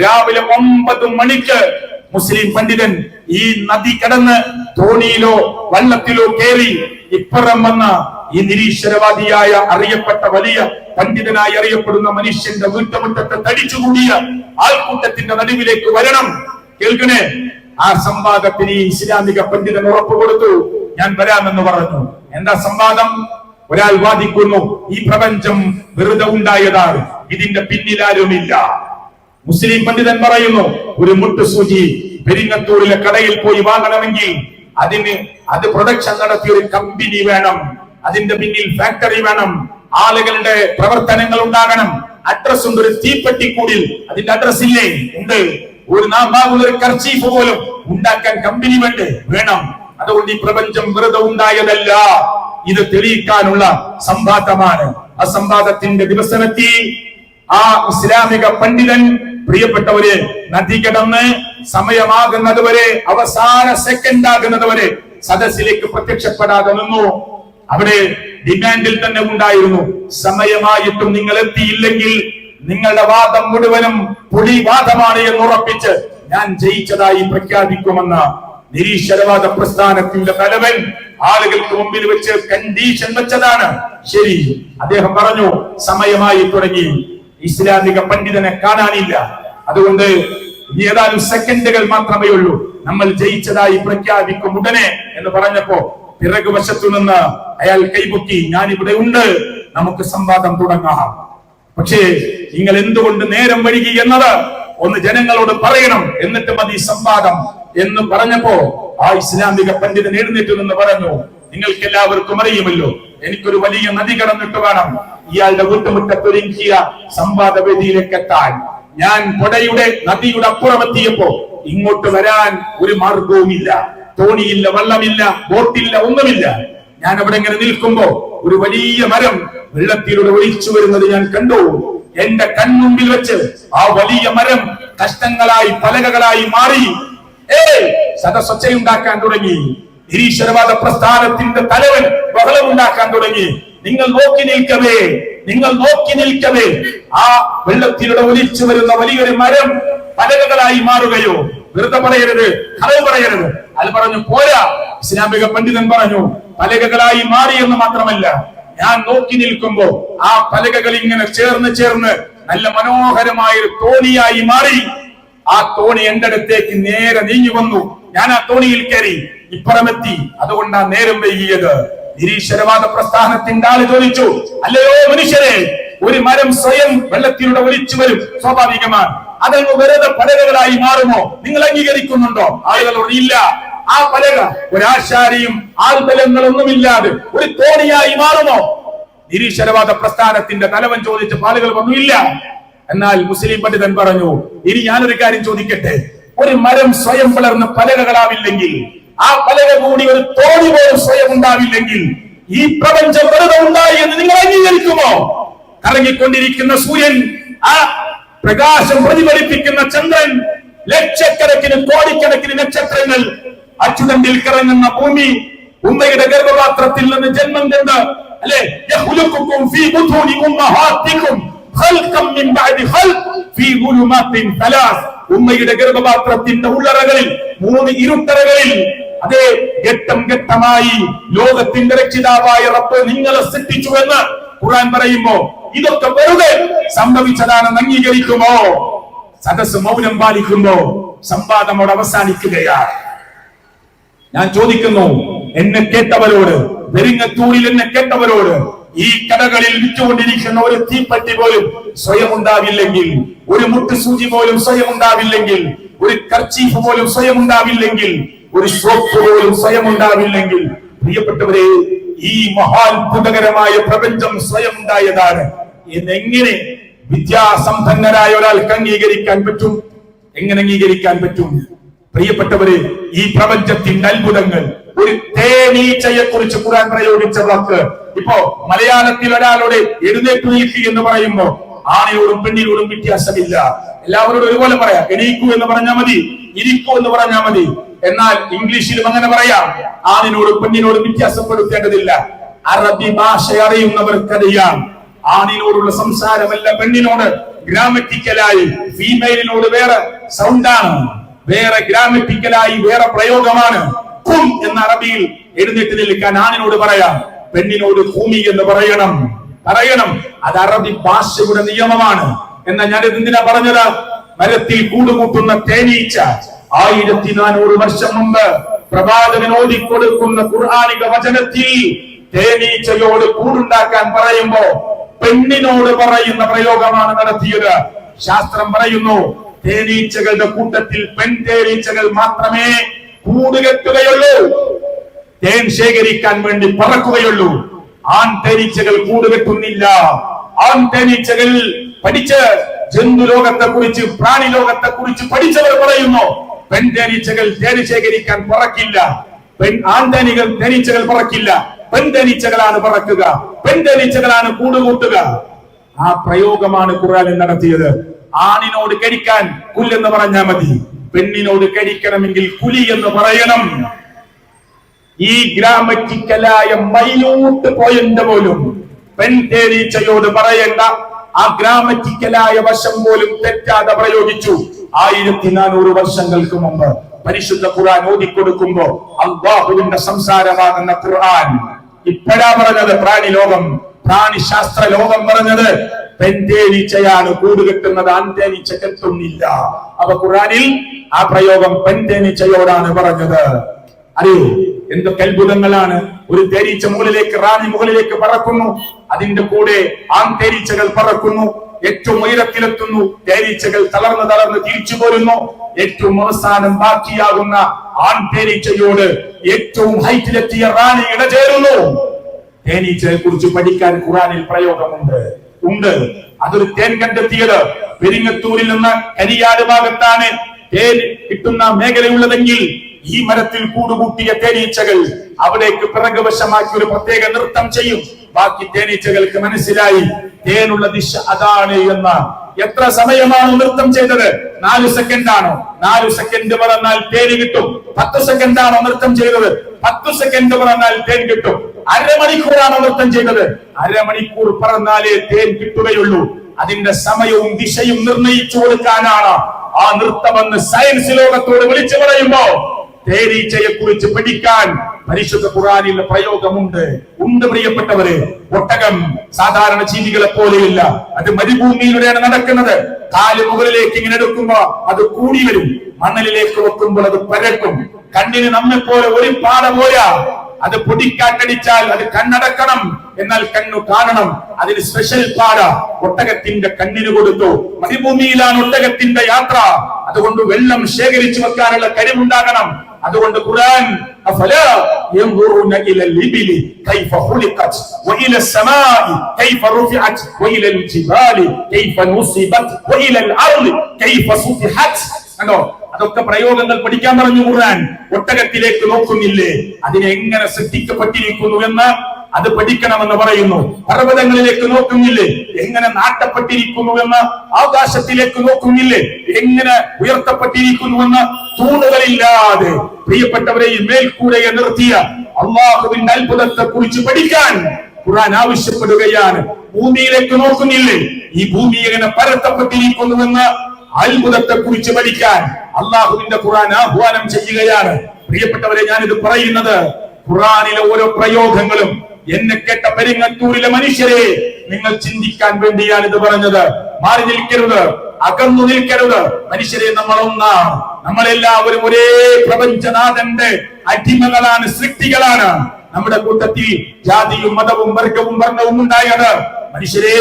രാവിലെ 9 മണിക്ക് മുസ്ലിം പണ്ഡിതൻ ഈ നദി കടന്ന് തോണിയിലോ വള്ളത്തിലോ കയറി ഇപ്പുറം വന്ന ഈ നിരീശ്വരവാദിയായ അറിയപ്പെട്ട വലിയ പണ്ഡിതനായി അറിയപ്പെടുന്ന മനുഷ്യന്റെ വീട്ടുമുറ്റത്ത് തടിച്ചുകൂടിയ ആൾക്കൂട്ടത്തിന്റെ നടുവിലേക്ക് വരണം. കേൾക്കണേ, ആ സംവാദത്തിന് ഈ ഇസ്ലാമിക പണ്ഡിതൻ ഉറപ്പ് കൊടുത്തു, ഞാൻ വരാമെന്ന് പറഞ്ഞു. എന്താ സംവാദം? ഒരാൾ വാദിക്കുന്നു, ഈ പ്രപഞ്ചം വെറുതെ ഉണ്ടായതാണ്, ഇതിന്റെ പിന്നിലാരുമില്ല. മുസ്ലിം പണ്ഡിതൻ പറയുന്നു, ഒരു മുട്ടുസൂചി പെരിങ്ങത്തൂരിലെ കടയിൽ പോയി വാങ്ങണമെങ്കിൽ അത് പ്രൊഡക്ഷൻ നടത്തിയ ഒരു കമ്പനി വേണം, അതിന്റെ പിന്നിൽ ഫാക്ടറി വേണം, ആളുകളുടെ പ്രവർത്തനങ്ങൾ ഉണ്ടാകണം. അഡ്രസ് ഉണ്ട്, ഒരു തീപ്പെട്ടിക്കൂടിൽ അതിന്റെ അഡ്രസ് ഇല്ലേ? ഉണ്ട്. ഒരു നാം വാങ്ങുന്ന ഒരു കർച്ചീഫ് പോലും ഉണ്ടാക്കാൻ കമ്പനി വേണം. അതുകൊണ്ട് ഈ പ്രപഞ്ചം വെറുതെ ഉണ്ടായതല്ല, ഇത് തെളിയിക്കാനുള്ള സംവാദമാണ്. ആ സംവാദത്തിന്റെ ദിവസമെത്തി. ആ ഇസ്ലാമിക പണ്ഡിതൻ പ്രിയപ്പെട്ടവരെ നദി കടന്ന് സമയമാകുന്നത് വരെ, അവസാന സെക്കൻഡ് ആകുന്നത് വരെ സദസ്സിലേക്ക് പ്രത്യക്ഷപ്പെടാതെ നിന്നു. അവിടെ ഡിമാൻഡിൽ തന്നെ ഉണ്ടായിരുന്നു, സമയമായിട്ടും നിങ്ങൾ എത്തിയില്ലെങ്കിൽ നിങ്ങളുടെ വാദം മുഴുവനും പൊടിവാദമാണ് എന്ന് ഉറപ്പിച്ച് ഞാൻ ജയിച്ചതായി പ്രഖ്യാപിക്കുമെന്ന് നിരീശ്വരവാദ പ്രസ്ഥാനത്തിന്റെ തലവൻ ആളുകൾക്ക് മുമ്പിൽ വെച്ച് കണ്ടീഷൻ വെച്ചതാണ്. ശരി, അദ്ദേഹം പറഞ്ഞു സമയമായി തുടങ്ങി, ഇസ്ലാമിക പണ്ഡിതനെ കാണാനില്ല, അതുകൊണ്ട് ഏതാനും സെക്കൻഡുകൾ മാത്രമേ ഉള്ളൂ, നമ്മൾ ജയിച്ചതായി പ്രഖ്യാപിക്കും ഉടനെ എന്ന് പറഞ്ഞപ്പോ പിറകുവശത്തു നിന്ന് അയാൾ കൈപൊക്കി, ഞാൻ ഇവിടെ ഉണ്ട്, നമുക്ക് സംവാദം തുടങ്ങാം. പക്ഷേ നിങ്ങൾ എന്തുകൊണ്ട് നേരം വൈകി എന്നത് ഒന്ന് ജനങ്ങളോട് പറയണം, എന്നിട്ട് മതി സംവാദം എന്ന് പറഞ്ഞപ്പോ ആ ഇസ്ലാമിക പണ്ഡിതൻ എഴുന്നേറ്റ് നിന്ന് പറഞ്ഞു, നിങ്ങൾക്ക് എല്ലാവർക്കും അറിയുമല്ലോ, എനിക്കൊരു വലിയ നദി കടന്നിട്ട് വേണം ഇയാളുടെ വീട്ടുമുറ്റത്തൊരുക്കിയ സംവാദ വേദിയിലേക്ക് എത്താൻ. ഞാൻ പൊടയുടെ നദിയുടെ അപ്പുറമെത്തിയപ്പോ ഇങ്ങോട്ട് വരാൻ ഒരു മാർഗവുമില്ല, തോണിയില്ല, വള്ളമില്ല, ബോട്ടില്ല, ഒന്നുമില്ല. ഞാൻ അവിടെ ഇങ്ങനെ നിൽക്കുമ്പോ ഒരു വലിയ മരം വെള്ളത്തിലൂടെ ഒലിച്ചു വരുന്നത് ഞാൻ കണ്ടു. എന്റെ കൺമുമ്പിൽ വെച്ച് ആ വലിയ മരം കഷ്ണങ്ങളായി പലകകളായി മാറി സദസ്സൊച്ചയുണ്ടാക്കാൻ തുടങ്ങി. നിരീശ്വരവാദ പ്രസ്ഥാനത്തിന്റെ തലവൻ ബഹളമുണ്ടാക്കാൻ തുടങ്ങി. നിങ്ങൾ നോക്കി നിൽക്കവേ ആ വെള്ളത്തിലൂടെ ഒലിച്ചു വരുന്ന വലിയൊരു മരം പലകകളായി മാറുകയോ, വെറുതെ പറയരുത്, കളവ് പറയരുത്. അത് പറഞ്ഞു പോരാ. ഇസ്ലാമിക പണ്ഡിതൻ പറഞ്ഞു, പലകകളായി മാറി എന്ന് മാത്രമല്ല, ഞാൻ നോക്കി നിൽക്കുമ്പോ ആ പലകകൾ ഇങ്ങനെ ചേർന്ന് നല്ല മനോഹരമായ ഒരു തോണിയായി മാറി. ആ തോണി എന്റെ അടുത്തേക്ക് നേരെ നീങ്ങി വന്നു. ഞാൻ ആ തോണിയിൽ കയറി ഇപ്പുറമെത്തി. അതുകൊണ്ടാ നേരം വൈകിയത്. നിരീശ്വരവാദ പ്രസ്ഥാനത്തിന്റെ ആള് ചോദിച്ചു, അല്ലയോ മനുഷ്യരെ, ഒരു മരം സ്വയം വെള്ളത്തിലൂടെ ഒലിച്ചു വരും, സ്വാഭാവികമാണ്. അതങ്ങ് വെറുതെ പലകകളായി മാറുമോ? നിങ്ങൾ അംഗീകരിക്കുന്നുണ്ടോ? ആളുകളോട് ഇല്ല. ആ പലക ഒരാശാരിയും ആൾബലങ്ങളൊന്നുമില്ലാതെ ഒരു തോണിയായി മാറുമോ? നിരീശ്വരവാദ പ്രസ്ഥാനത്തിന്റെ തലവൻ ചോദിച്ച ആളുകൾ പറഞ്ഞു ഇല്ല. എന്നാൽ മുസ്ലിം പണ്ഡിതൻ പറഞ്ഞു, ഇനി ഞാനൊരു കാര്യം ചോദിക്കട്ടെ, ഒരു മരം സ്വയം വളർന്ന് പലകകളാവില്ലെങ്കിൽ, ആ പലക കൂടി ഒരു തോണി പോലും സ്വയം ഉണ്ടാവില്ലെങ്കിൽ ഈ പ്രപഞ്ചം വെറുതെ ഉണ്ടായി എന്ന് നിങ്ങൾ അംഗീകരിക്കുമോ? കറങ്ങിക്കൊണ്ടിരിക്കുന്ന സൂര്യൻ, ആ പ്രകാശം പ്രതിഫലിപ്പിക്കുന്ന ചന്ദ്രൻ, ലക്ഷക്കണക്കിന് കോടിക്കണക്കിന് നക്ഷത്രങ്ങൾ, അച്ചുതണ്ടിൽ കറങ്ങുന്ന ഭൂമി, ഉമ്മയുടെ ഗർഭപാത്രത്തിൽ നിന്ന് ജന്മം കൊണ്ട് അല്ലെ ഉമ്മയുടെ ഗർഭപാത്രത്തിന്റെ ഉള്ളറകളിൽ 3 ഇരുട്ടറകളിൽ അതേ ഘട്ടം ഘട്ടമായി ലോകത്തിന്റെ രക്ഷിതാവായ റബ്ബ് നിങ്ങളെ സൃഷ്ടിച്ചു എന്ന് ഖുർആൻ പറയുമ്പോ ഇതൊക്കെ വെറുതെ സംഭവിച്ചതാണെന്ന് അംഗീകരിക്കുമോ? സദസ് മൗനം പാലിക്കുമ്പോ സംവാദമോട് അവസാനിക്കുകയാണ്. ഞാൻ ചോദിക്കുന്നു, എന്നെ കേട്ടവരോട്, വെരിങ്ങത്തൂരിൽ എന്നെ കേട്ടവരോട്, ഈ കടകളിൽ വിറ്റുകൊണ്ടിരിക്കുന്ന ഒരു തീപ്പറ്റി പോലും സ്വയം ഉണ്ടാവില്ലെങ്കിൽ, ഒരു മുട്ടുസൂചി പോലും സ്വയം ഉണ്ടാവില്ലെങ്കിൽ, ഒരു കർച്ചീഫ് പോലും സ്വയം ഉണ്ടാവില്ലെങ്കിൽ, ഒരു സോപ്പ് പോലും സ്വയം ഉണ്ടാവില്ലെങ്കിൽ, പ്രിയപ്പെട്ടവരെ, ഈ മഹാത്ഭുതകരമായ പ്രപഞ്ചം സ്വയം ഉണ്ടായതാണ് എന്നെങ്ങനെ വിദ്യാസമ്പന്നരായ ഒരാൾക്ക് അംഗീകരിക്കാൻ പറ്റും? എങ്ങനെ അംഗീകരിക്കാൻ പറ്റും? പ്രിയപ്പെട്ടവരെ, ഈ പ്രപഞ്ചത്തിന്റെ അത്ഭുതങ്ങൾ, ഒരു തേനീച്ചയെ കുറിച്ച് ഖുർആൻ പ്രയോഗിച്ച വാക്ക്, ഇപ്പോ മലയാളത്തിൽ ഒരാളോട് എഴുന്നേറ്റ് നിൽക്കുക എന്ന് പറയുമ്പോ ആണിനോടും പെണ്ണിനോടും വ്യത്യാസമില്ല, എല്ലാവരോടും ഒരുപോലെ പറയാം. എണീക്കൂ എന്ന് പറഞ്ഞാൽ മതി, ഇരിക്കൂ എന്ന് പറഞ്ഞാൽ മതി. എന്നാൽ ഇംഗ്ലീഷിലും അങ്ങനെ പറയാം. ആണിനോടും പെണ്ണിനോടും വ്യത്യാസപ്പെടുത്തേണ്ടതില്ല. അറബി ഭാഷ അറിയുന്നവർക്കറിയാം, ആണിനോടുള്ള സംസാരമല്ല പെണ്ണിനോട്. ഗ്രാമറ്റിക്കലായി ഫീമെയിലിനോട് വേറെ സൗണ്ടാണ്, വേറെ ഗ്രാമറ്റിക്കലായി വേറെ പ്രയോഗമാണ്. ഖും എന്ന അറബിയിൽ എഴുന്നേറ്റ് നിൽക്കാൻ ആണിനോട് പറയാം, പെണ്ണിനോട് ഖൂമി എന്ന് പറയണം. അത് അറബി ഭാഷയുടെ നിയമമാണ്. എന്നാൽ ഞാൻ എന്തിനാ പറഞ്ഞത്? മരത്തിൽ കൂടുകൂട്ടുന്ന തേനീച്ച 1400 വർഷം മുമ്പ് പ്രവാചകൻ ഓതിക്കൊടുക്കുന്ന ഖുർആനിക വചനത്തിൽ തേനീച്ചയോട് കൂടുണ്ടാക്കാൻ പറയുമ്പോ പെണ്ണിനോട് പറയുന്ന പ്രയോഗമാണ് നടത്തിയത്. ശാസ്ത്രം പറയുന്നു, തേനീച്ചകളുടെ കൂട്ടത്തിൽ പെൺ തേനീച്ചകൾ മാത്രമേ കൂടുകെട്ടുകയുള്ളൂ, തേൻ ശേഖരിക്കാൻ വേണ്ടി പറക്കുകയുള്ളൂ. ആൺ തേനീച്ചകൾ കൂടുകെട്ടുന്നില്ല. ആൺ തേനീച്ചകൾ പഠിച്ച് ജന്തു ലോകത്തെ കുറിച്ച്, പ്രാണി ലോകത്തെ കുറിച്ച് പഠിച്ചവർ പറയുന്നു, പെൺ തേനീച്ചകൾ തേൻ ശേഖരിക്കാൻ പറക്കില്ല. തേനീച്ചകൾ പറക്കില്ല, പെൺതേനീച്ചകളാണ് പറക്കുക, പെൺതേനീച്ചകളാണ് കൂടുകൂട്ടുക. ആ പ്രയോഗമാണ് ഖുർആനിൽ നടത്തിയത്. ആണിനോട് കടിക്കാൻ കുല്ലെന്ന് പറഞ്ഞാൽ മതി, പെണ്ണിനോട് കടിക്കണമെങ്കിൽ കുലി എന്ന് പറയണം. ഈ ഗ്രാമറ്റിക്കലായ മൈന്യൂട്ട് പോയിന്റ് പോലും പെൺതേനീച്ചയോട് പറയേണ്ട ആ ഗ്രാമറ്റിക്കലായ വശം പോലും തെറ്റാതെ പ്രയോഗിച്ചു. 1400 വർഷങ്ങൾക്ക് മുമ്പ് പരിശുദ്ധ ഖുർആൻ ഓതിക്കൊടുക്കുമ്പോ അല്ലാഹുവിന്റെ സംസാരമാകുന്ന ഖുർആൻ ഇപ്പോഴാ പറഞ്ഞത്, പ്രാണിലോകം, പ്രാണിശാസ്ത്ര ലോകം പറഞ്ഞത് പെൺതേനീച്ചയാണ് കൂട് കെട്ടുന്നത്, ആൺതേനീച്ച കെട്ടുന്നില്ല. അപ്പൊ ഖുർആനിൽ ആ പ്രയോഗം പെൺതേനീച്ചയോടാണ് പറഞ്ഞത്. അറിയോ എന്തൊക്കെ അത്ഭുതങ്ങളാണ്! ഒരു തേനീച്ച മുകളിലേക്ക്, റാണി മുകളിലേക്ക് പറക്കുന്നു, അതിന്റെ കൂടെ ആൺതേനീച്ചകൾ പറക്കുന്നു, ഏറ്റവും ഉയരത്തിലെത്തുന്നു, തേനീച്ചകൾ തളർന്ന് തിരിച്ചു പോരുന്നു. ഏറ്റവും അവസാനം ബാക്കിയാകുന്ന ആൺതേനീച്ചയോട് ഏറ്റവും ഹൈറ്റിലെത്തിയ റാണി ഇടചേരുന്നു. തേനീച്ചയെ കുറിച്ച് പഠിക്കാൻ ഖുർആനിൽ പ്രയോഗമുണ്ട്. അതൊരു തേൻ കണ്ടെത്തിയത് പെരിങ്ങത്തൂരിൽ നിന്ന് കരിയാട് ഭാഗത്താണ് തേൻ കിട്ടുന്ന മേഖലയുള്ളതെങ്കിൽ ഈ മരത്തിൽ കൂടുകൂട്ടിയ തേനീച്ചകൾ അവിടേക്ക് പിറകുവശമാക്കി ഒരു പ്രത്യേക നൃത്തം ചെയ്യും. ബാക്കി തേനീച്ചകൾക്ക് മനസ്സിലായി തേനുള്ള ദിശ അതാണ് എന്ന്. എത്ര സമയമാണോ നൃത്തം ചെയ്തത്? 4 സെക്കൻഡാണോ? 4 സെക്കൻഡ് പറഞ്ഞാൽ തേന് കിട്ടും. 10 സെക്കൻഡാണോ നൃത്തം ചെയ്തത്? 10 സെക്കൻഡ് പറഞ്ഞാൽ തേൻ കിട്ടും. അരമണിക്കൂറാണോ നൃത്തം ചെയ്തത്? അരമണിക്കൂർ പറഞ്ഞാലേ തേൻ കിട്ടുകയുള്ളൂ. അതിന്റെ സമയവും ദിശയും നിർണയിച്ചു കൊടുക്കാനാണ് ആ നൃത്തമെന്ന് സയൻസ് ലോകത്തോട് വിളിച്ചു പറയുമ്പോ തേനീച്ചയെ കുറിച്ച് പഠിക്കാൻ പരിശുദ്ധ ഖുർആനിൽ പ്രയോഗമുണ്ട്. പ്രിയപ്പെട്ടവരെ, ഒട്ടകം സാധാരണ ജീവികളെ പോലെയില്ല. അത് മരുഭൂമിയിലൂടെയാണ് നടക്കുന്നത്. കാല് മുകളിലേക്ക് ഇങ്ങനെ എടുക്കുമ്പോ അത് കൂടി വരും, മണലിലേക്ക് വെക്കുമ്പോൾ അത് പരക്കും. കണ്ണിന് നമ്മെ പോലെ ഒരു പാട പോയാ അത് പൊടിക്കാറ്റടിച്ചാൽ അത് കണ്ണടക്കണം, എന്നാൽ കണ്ണു കാണണം. അതിന് സ്പെഷ്യൽ പാട ഒട്ടകത്തിന്റെ കണ്ണിന് കൊടുത്തു. മരുഭൂമിയിലാണ് ഒട്ടകത്തിന്റെ യാത്ര. അതുകൊണ്ട് വെള്ളം ശേഖരിച്ചു വെക്കാനുള്ള കഴിവുണ്ടാകണം. അതുകൊണ്ട് ഖുർആൻ അഫലാ യൻദുറൂന ഇലൽ ഇബിലി കൈഫ ഖുലിഖത് വഇല സമാഇ കൈഫ റുഫിഅത് വഇലൽ ജിബാലി കൈഫ നുസിബത് വഇലൽ അർളി കൈഫ സുതിഹത്. കണ്ടോ, അതൊക്കെ പ്രയോഗങ്ങൾ പഠിക്കാൻ പറഞ്ഞു ഖുർആൻ. ഒട്ടകത്തിലേക്ക് നോക്കുന്നില്ലേ, അതിനെ എങ്ങനെ സൃഷ്ടിക്കപ്പെട്ടിരിക്കുന്നു എന്ന് അത് പഠിക്കണമെന്ന് പറയുന്നു. പർവ്വതങ്ങളിലേക്ക് നോക്കുന്നില്ലേ, എങ്ങനെ നാട്ടപ്പെട്ടിരിക്കുന്നുവെന്ന്. ആകാശത്തിലേക്ക് നോക്കുന്നില്ലേ, എങ്ങനെ ഉയർത്തപ്പെട്ടിരിക്കുന്നുവെന്ന്. തൂണുകളില്ലാതെ പ്രിയപ്പെട്ടവരെ ഈ മേൽക്കൂരയെ നിർത്തിയ അല്ലാഹുവിന്റെ അത്ഭുതത്തെ കുറിച്ച് പഠിക്കാൻ ഖുർആൻ ആവശ്യപ്പെടുകയാണ്. ഭൂമിയിലേക്ക് നോക്കുന്നില്ലേ, ഈ ഭൂമി എങ്ങനെ പരത്തപ്പെട്ടിരിക്കുന്നുവെന്ന് അത്ഭുതത്തെ കുറിച്ച് പഠിക്കാൻ അല്ലാഹുവിന്റെ ഖുർആൻ ആഹ്വാനം ചെയ്യുകയാണ്. പ്രിയപ്പെട്ടവരെ, ഞാനിത് പറയുന്നത് ഖുർആനിലെ ഓരോ പ്രയോഗങ്ങളും എന്നെ കേട്ട പെരിങ്ങത്തൂരിലെ മനുഷ്യരെ നിങ്ങൾ ചിന്തിക്കാൻ വേണ്ടിയാണ് ഇത് പറഞ്ഞത്. മാറി നിൽക്കരുത്, അകന്നു നിൽക്കരുത്. മനുഷ്യരെ, നമ്മൾ ഒന്നാണ്. നമ്മളെല്ലാവരും ഒരേ പ്രപഞ്ചനാഥന്റെ അടിമകളാണ്, സൃഷ്ടികളാണ്. നമ്മുടെ കൂട്ടത്തിൽ ജാതിയും മതവും വർഗവും വർണ്ണവും ഉണ്ടായത് മനുഷ്യരെ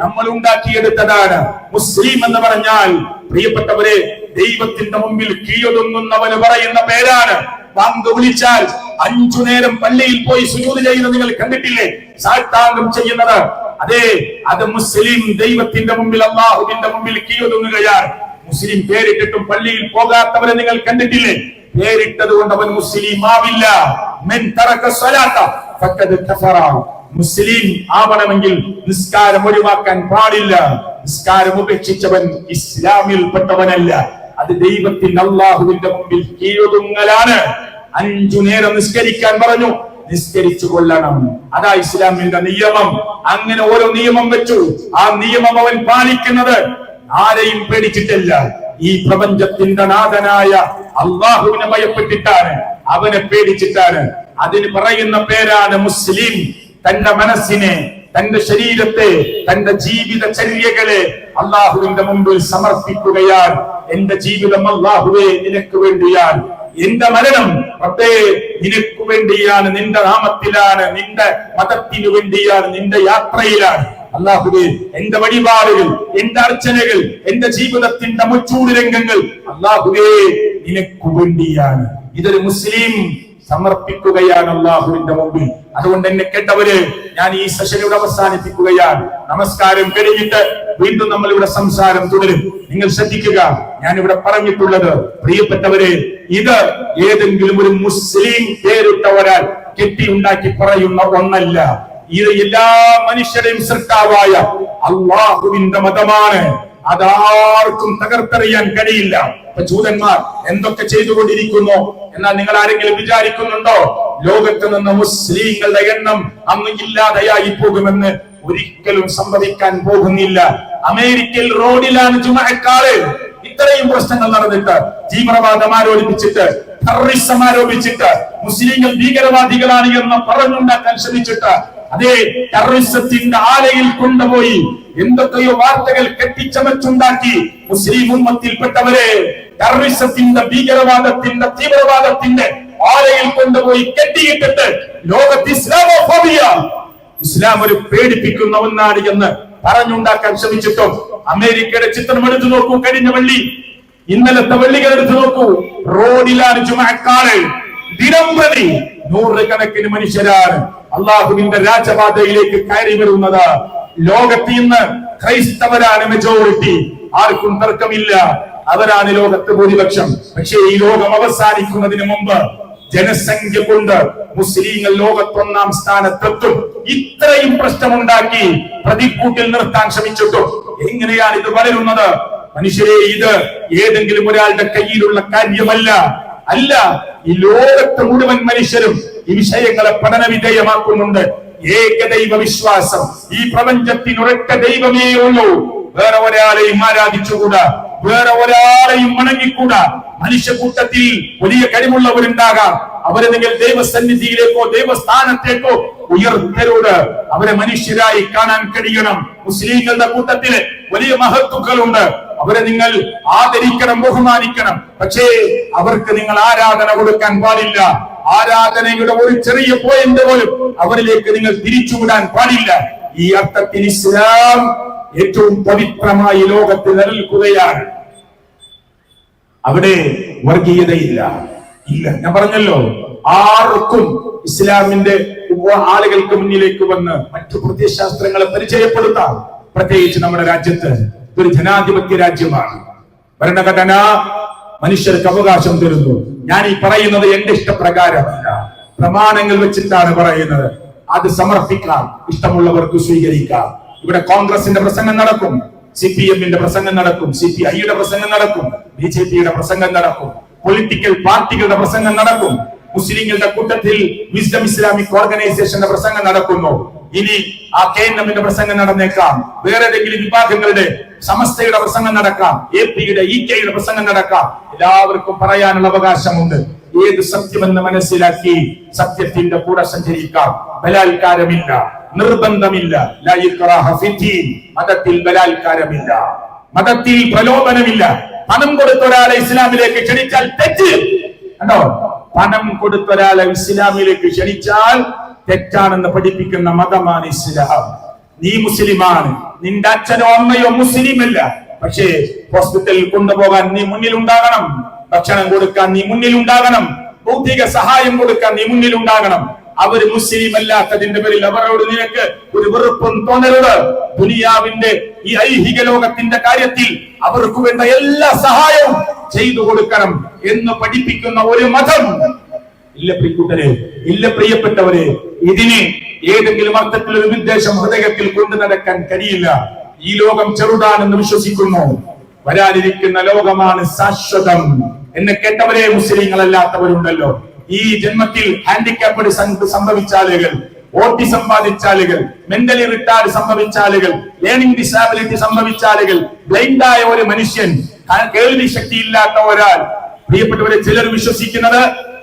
നമ്മൾ ഉണ്ടാക്കിയെടുത്തതാണ്. മുസ്ലിം എന്ന് പറഞ്ഞാൽ പ്രിയപ്പെട്ടവരെ ദൈവത്തിന്റെ മുമ്പിൽ കീഴൊതുങ്ങുന്നവന് പറയുന്ന പേരാണ്. ബാങ്ക് വിളിച്ചാൽ 5 നേരം പള്ളിയിൽ പോയി സുജൂദ് ചെയ്യുന്നത് നിങ്ങൾ കണ്ടിട്ടില്ലേ? സാഷ്ടാംഗം ചെയ്യുന്നത്. അതെ, അത് മുസ്ലിം ദൈവത്തിന്റെ മുമ്പിൽ, അല്ലാഹുവിന്റെ മുമ്പിൽ കീഴൊതുങ്ങുകയാണ്. മുസ്ലിം പേരിട്ടിട്ടും പള്ളിയിൽ പോകാത്തവരെ നിങ്ങൾ കണ്ടിട്ടില്ലേ? പേരിട്ടത് കൊണ്ട് അവൻ മുസ്ലിം ആവില്ല. മൻ തറക സ്വലാത്ത ഫഖദ് കഫറ. മുസ്ലിം ആവണമെങ്കിൽ നിസ്കാരം ഒഴിവാക്കാൻ പാടില്ല. നിസ്കാരം ഉപേക്ഷിച്ചവൻ ഇസ്ലാമിൽ പെട്ടവനല്ല. അത് ദൈവത്തിന്റെ അല്ലാഹുവിന്റെ മുമ്പിൽ കീഴൊതുങ്ങലാണ്. 5 നേരം നിസ്കരിക്കാൻ പറഞ്ഞു, നിസ്കരിച്ചു കൊള്ളണം. അതാ ഇസ്ലാമിന്റെ നിയമം. അങ്ങനെ ഓരോ നിയമം വെച്ചു. ആ നിയമം അവൻ പാലിക്കുന്നത് ആരെയും പേടിച്ചിട്ടല്ല, ഈ പ്രപഞ്ചത്തിന്റെ നാഥനായ അല്ലാഹുവിനെ ഭയപ്പെട്ടിട്ടാണ്, അവനെ പേടിച്ചിട്ടാണ്. അതിന് പറയുന്ന പേരാണ് മുസ്ലിം. തന്റെ മനസ്സിനെ, തന്റെ ശരീരത്തെ, തന്റെ ജീവിതചര്യകളെ അല്ലാഹുവിന്റെ മുമ്പിൽ സമർപ്പിക്കുകയാണ്. എന്റെ ജീവിതം അല്ലാഹുവേ നിനക്ക് വേണ്ടിയാണ്, എന്റെ മരണം റബ്ബേ നിനക്ക് വേണ്ടിയാണ്, നിന്റെ നാമത്തിലാണ്, നിന്റെ മതത്തിനു വേണ്ടിയാണ്, നിന്റെ യാത്രയിലാണ്. അല്ലാഹുവേ എന്റെ വഴിപാടുകൾ, എന്റെ അർച്ചനകൾ, എന്റെ ജീവിതത്തിന്റെ മുച്ചൂട് രംഗങ്ങൾ അല്ലാഹുവേ നിനക്ക് വേണ്ടിയാണ്. ഇതൊരു മുസ്ലിം സമർപ്പിക്കുകയാണ് അല്ലാഹുവിന്റെ മുമ്പിൽ. അതുകൊണ്ട് എന്നെ കേട്ടവര്, ഞാൻ ഈ സെഷനിലൂടെ അവസാനിപ്പിക്കുകയാണ്. നമസ്കാരം കഴിഞ്ഞിട്ട് വീണ്ടും നമ്മൾ ഇവിടെ സംസാരം തുടരും. നിങ്ങൾ ശ്രദ്ധിക്കുക, ഞാൻ ഇവിടെ പറഞ്ഞിട്ടുള്ളത് പ്രിയപ്പെട്ടവരെ, ഇത് ഏതെങ്കിലും ഒരു മുസ്ലിം പേരിട്ട ഒരാൾ കെട്ടിയുണ്ടാക്കി പറയുന്ന ഒന്നല്ല. ഇത് എല്ലാ മനുഷ്യരുടെയും സൃഷ്ടാവായ അള്ളാഹുവിന്റെ മതമാണ്. അതാർക്കും തകർത്തെറിയാൻ കഴിയില്ല. ജൂതന്മാർ എന്തൊക്കെ ചെയ്തുകൊണ്ടിരിക്കുന്നു എന്നാൽ നിങ്ങൾ ആരെങ്കിലും വിചാരിക്കുന്നുണ്ടോ ലോകത്ത് നിന്ന് മുസ്ലിങ്ങളുടെ എണ്ണം അങ്ങ് ഇല്ലാതെയായി പോകുമെന്ന്? ഒരിക്കലും സംഭവിക്കാൻ പോകുന്നില്ല. അമേരിക്കയിൽ റോഡിലാണ് ജുമഅക്കാള് ഇത്രയും പ്രശ്നങ്ങൾ നടന്നിട്ട്, തീവ്രവാദം ആരോപിച്ചിട്ട്, ടെററിസം ആരോപിച്ചിട്ട്, മുസ്ലിങ്ങൾ ഭീകരവാദികളാണ് എന്ന് പറഞ്ഞുണ്ടാക്കാൻ ശ്രമിച്ചിട്ട്, അതേ ടെററിസത്തിന്റെ ആലയിൽ കൊണ്ടുപോയി എന്തൊക്കെയോ വാർത്തകൾ കെട്ടിച്ചമച്ചുണ്ടാക്കി മുസ്ലിം ഉമ്മത്തിൽപ്പെട്ടവരെ ടെററിസത്തിന്റെ, ഭീകരവാദത്തിന്റെ, തീവ്രവാദത്തിന്റെ ആലയിൽ കൊണ്ടുപോയി കെട്ടിയിട്ടിട്ട് ലോകത്ത് ഇസ്ലാമോഫോബിയ, ഇസ്ലാം ഒരു പേടിപ്പിക്കുന്ന ഒന്നാണ് എന്ന് പറഞ്ഞുണ്ടാക്കാൻ ശ്രമിച്ചിട്ടും, അമേരിക്കയുടെ ചിത്രം എടുത്തു നോക്കൂ, കഴിഞ്ഞ വെള്ളി, ഇന്നലത്തെ വെള്ളികൾ എടുത്തു നോക്കൂ, റോഡിലാണ് ജുമഅക്കാള്, ദിനം പ്രതി നൂറുകണക്കിന് മനുഷ്യരാണ് അള്ളാഹുവിന്റെ രാജപാതയിലേക്ക് കയറി വരുന്നത്. ലോകത്ത് ഇന്ന് ക്രൈസ്തവരാണ് മെജോറിറ്റി, ആർക്കും തർക്കമില്ല, അവരാണ് ലോകത്ത് ഭൂരിപക്ഷം. പക്ഷേ ഈ ലോകം അവസാനിക്കുന്നതിന് മുമ്പ് ജനസംഖ്യ കൊണ്ട് മുസ്ലിങ്ങൾ ലോകത്തൊന്നാം സ്ഥാനത്തെത്തും. ഇത്രയും പ്രശ്നമുണ്ടാക്കി പ്രതിക്കൂട്ടിൽ നിർത്താൻ ശ്രമിച്ചിട്ടും എങ്ങനെയാണ് ഇത് വളരുന്നത്? മനുഷ്യരെ, ഇത് ഏതെങ്കിലും ഒരാളുടെ കയ്യിലുള്ള കാര്യമല്ല. അല്ല, ഈ ലോകത്ത് മുഴുവൻ മനുഷ്യരും ഈ വിഷയങ്ങളെ പഠന വിധേയമാക്കുന്നുണ്ട്. ഏകദൈവ വിശ്വാസം, ഈ പ്രപഞ്ചത്തിന് ഒരൊറ്റ ദൈവമേ ഉള്ളൂ, വേറെ ഒരാളെയും ആരാധിച്ചുകൂടാ, വേറെ ഒരാളെയും വണങ്ങിക്കൂടാ. മനുഷ്യക്കൂട്ടത്തിൽ വലിയ കഴിവുള്ളവരുണ്ടാകാം, അവരെ നിങ്ങൾ ദൈവസന്നിധിയിലേക്കോ ദൈവസ്ഥാനത്തേക്കോ ഉയർത്തരുത്. അവരെ മനുഷ്യരായി കാണാൻ കഴിയണം. മുസ്ലിങ്ങളുടെ കൂട്ടത്തില് വലിയ മഹത്തുക്കളുണ്ട്, അവരെ നിങ്ങൾ ആദരിക്കണം, ബഹുമാനിക്കണം. പക്ഷേ അവർക്ക് നിങ്ങൾ ആരാധന കൊടുക്കാൻ പാടില്ല. ആരാധനയുടെ ഒരു ചെറിയ പോയിന്റ് പോലും അവരിലേക്ക് നിങ്ങൾ തിരിച്ചുവിടാൻ പാടില്ല. ഈ അർത്ഥത്തിൽ ഇസ്ലാം ഏറ്റവും പവിത്രമായി ലോകത്ത് നിലനിൽക്കുകയാണ്. അവിടെ വർഗീയതയില്ല. ഇല്ല, ഞാൻ പറഞ്ഞല്ലോ, ആർക്കും ഇസ്ലാമിന്റെ ആളുകൾക്ക് മുന്നിലേക്ക് വന്ന് മറ്റു പ്രത്യയശാസ്ത്രങ്ങളെ പരിചയപ്പെടുത്താം. പ്രത്യേകിച്ച് നമ്മുടെ രാജ്യത്ത് ഒരു ജനാധിപത്യ രാജ്യമാണ്. ഭരണഘടന മനുഷ്യർക്ക് അവകാശം തരുന്നു. ഞാൻ ഈ പറയുന്നത് എന്റെ ഇഷ്ടപ്രകാരമല്ല, പ്രമാണങ്ങൾ വെച്ചിട്ടാണ് പറയുന്നത്. അത് സമർപ്പിക്കാം, ഇഷ്ടമുള്ളവർക്ക് സ്വീകരിക്കാം. ഇവിടെ കോൺഗ്രസിന്റെ പ്രസംഗം നടക്കും, CPM-ന്റെ പ്രസംഗം നടക്കും, CPI-യുടെ പ്രസംഗം നടക്കും, BJP-യുടെ പ്രസംഗം നടക്കും, പൊളിറ്റിക്കൽ പാർട്ടികളുടെ പ്രസംഗം നടക്കും. മുസ്ലിങ്ങളുടെ കൂട്ടത്തിൽ വിസ്ഡം ഇസ്ലാമിക് ഓർഗനൈസേഷന്റെ പ്രസംഗം നടക്കുന്നു. ഇനി ആ KNM-ന്റെ പ്രസംഗം നടന്നേക്കാം, വേറെ ഏതെങ്കിലും വിഭാഗങ്ങളുടെ സമസ്തയുടെ പ്രസംഗം നടക്കാം, AP-യുടെ EK-യുടെ പ്രസംഗം നടക്കാം. എല്ലാവർക്കും പറയാനുള്ള അവകാശമുണ്ട്. ഏത് സത്യമെന്ന് മനസ്സിലാക്കി സത്യത്തിന്റെ കൂടെ സഞ്ചരിക്കാം. ബലാത്കാരമില്ല, നിർബന്ധമില്ല. ലാ ഇക്റാഹ ഫിദ്ദീൻ, മതത്തിൽ ബലാത്കാരമില്ല, മതത്തിൽ പ്രലോഭനമില്ല. പണം കൊടുത്തൊരാളെ ഇസ്ലാമിലേക്ക് ക്ഷണിച്ചാൽ തെറ്റ്. കണ്ടോ, പണം കൊടുത്തൊരാളെ ഇസ്ലാമിലേക്ക് ക്ഷണിച്ചാൽ തെറ്റാണെന്ന് പഠിപ്പിക്കുന്ന മതമാണ് ഇസ്ലാം. നീ മുസ്ലിമാണ്, നിന്റെ അച്ഛനോ അമ്മയോ മുസ്ലിമല്ല, പക്ഷേ ഹോസ്പിറ്റലിൽ കൊണ്ടുപോകാൻ നീ മുന്നിലുണ്ടാകണം, ഭക്ഷണം കൊടുക്കാൻ നീ മുന്നിലുണ്ടാകണം, ഭൗതിക സഹായം കൊടുക്കാൻ നീ മുന്നിലുണ്ടാകണം. അവർ മുസ്ലിം അല്ലാത്തതിന്റെ പേരിൽ അവരോട് നിനക്ക് ഒരു വെറുപ്പും തോന്നരുത്. ദുനിയാവിന്റെ ഈ ഐഹിക ലോകത്തിന്റെ കാര്യത്തിൽ അവർക്ക് വേണ്ട എല്ലാ സഹായവും ചെയ്തു കൊടുക്കണം എന്ന് പഠിപ്പിക്കുന്ന ഒരു മതം ഇല്ല പ്രിയപ്പെട്ടവരെ, ഇല്ല പ്രിയപ്പെട്ടവരെ. ഇതിന് ഏതെങ്കിലും അർത്ഥത്തിൽ ഒരു വിദ്വേഷം ഹൃദയത്തിൽ കൊണ്ടു നടക്കാൻ കഴിയില്ല. ഈ ലോകം ചെറുതാണെന്ന് വിശ്വസിക്കുന്നു. വരാനിരിക്കുന്ന ലോകമാണ് ശാശ്വതം. എന്നെ കേട്ടവരെ, മുസ്ലിങ്ങളല്ലാത്തവരുണ്ടല്ലോ. ഈ ജന്മത്തിൽ ഹാൻഡിക്യാപ്ഡ് സംഭവിച്ച ആളുകൾ, ഓട്ടിസം ബാധിച്ച ആളുകൾ, മെന്റലി റിട്ടാർഡ് സംഭവിച്ച ആളുകൾ, ലേണിംഗ് ഡിസാബിലിറ്റി സംഭവിച്ച ആളുകൾ, ബ്ലൈൻഡ് ആയ ഒരു മനുഷ്യൻ, കേൾവി ശക്തി ഇല്ലാത്ത ഒരാൾ. പ്രിയപ്പെട്ടവരെ, ചിലർ വിശ്വസിക്കുന്നത്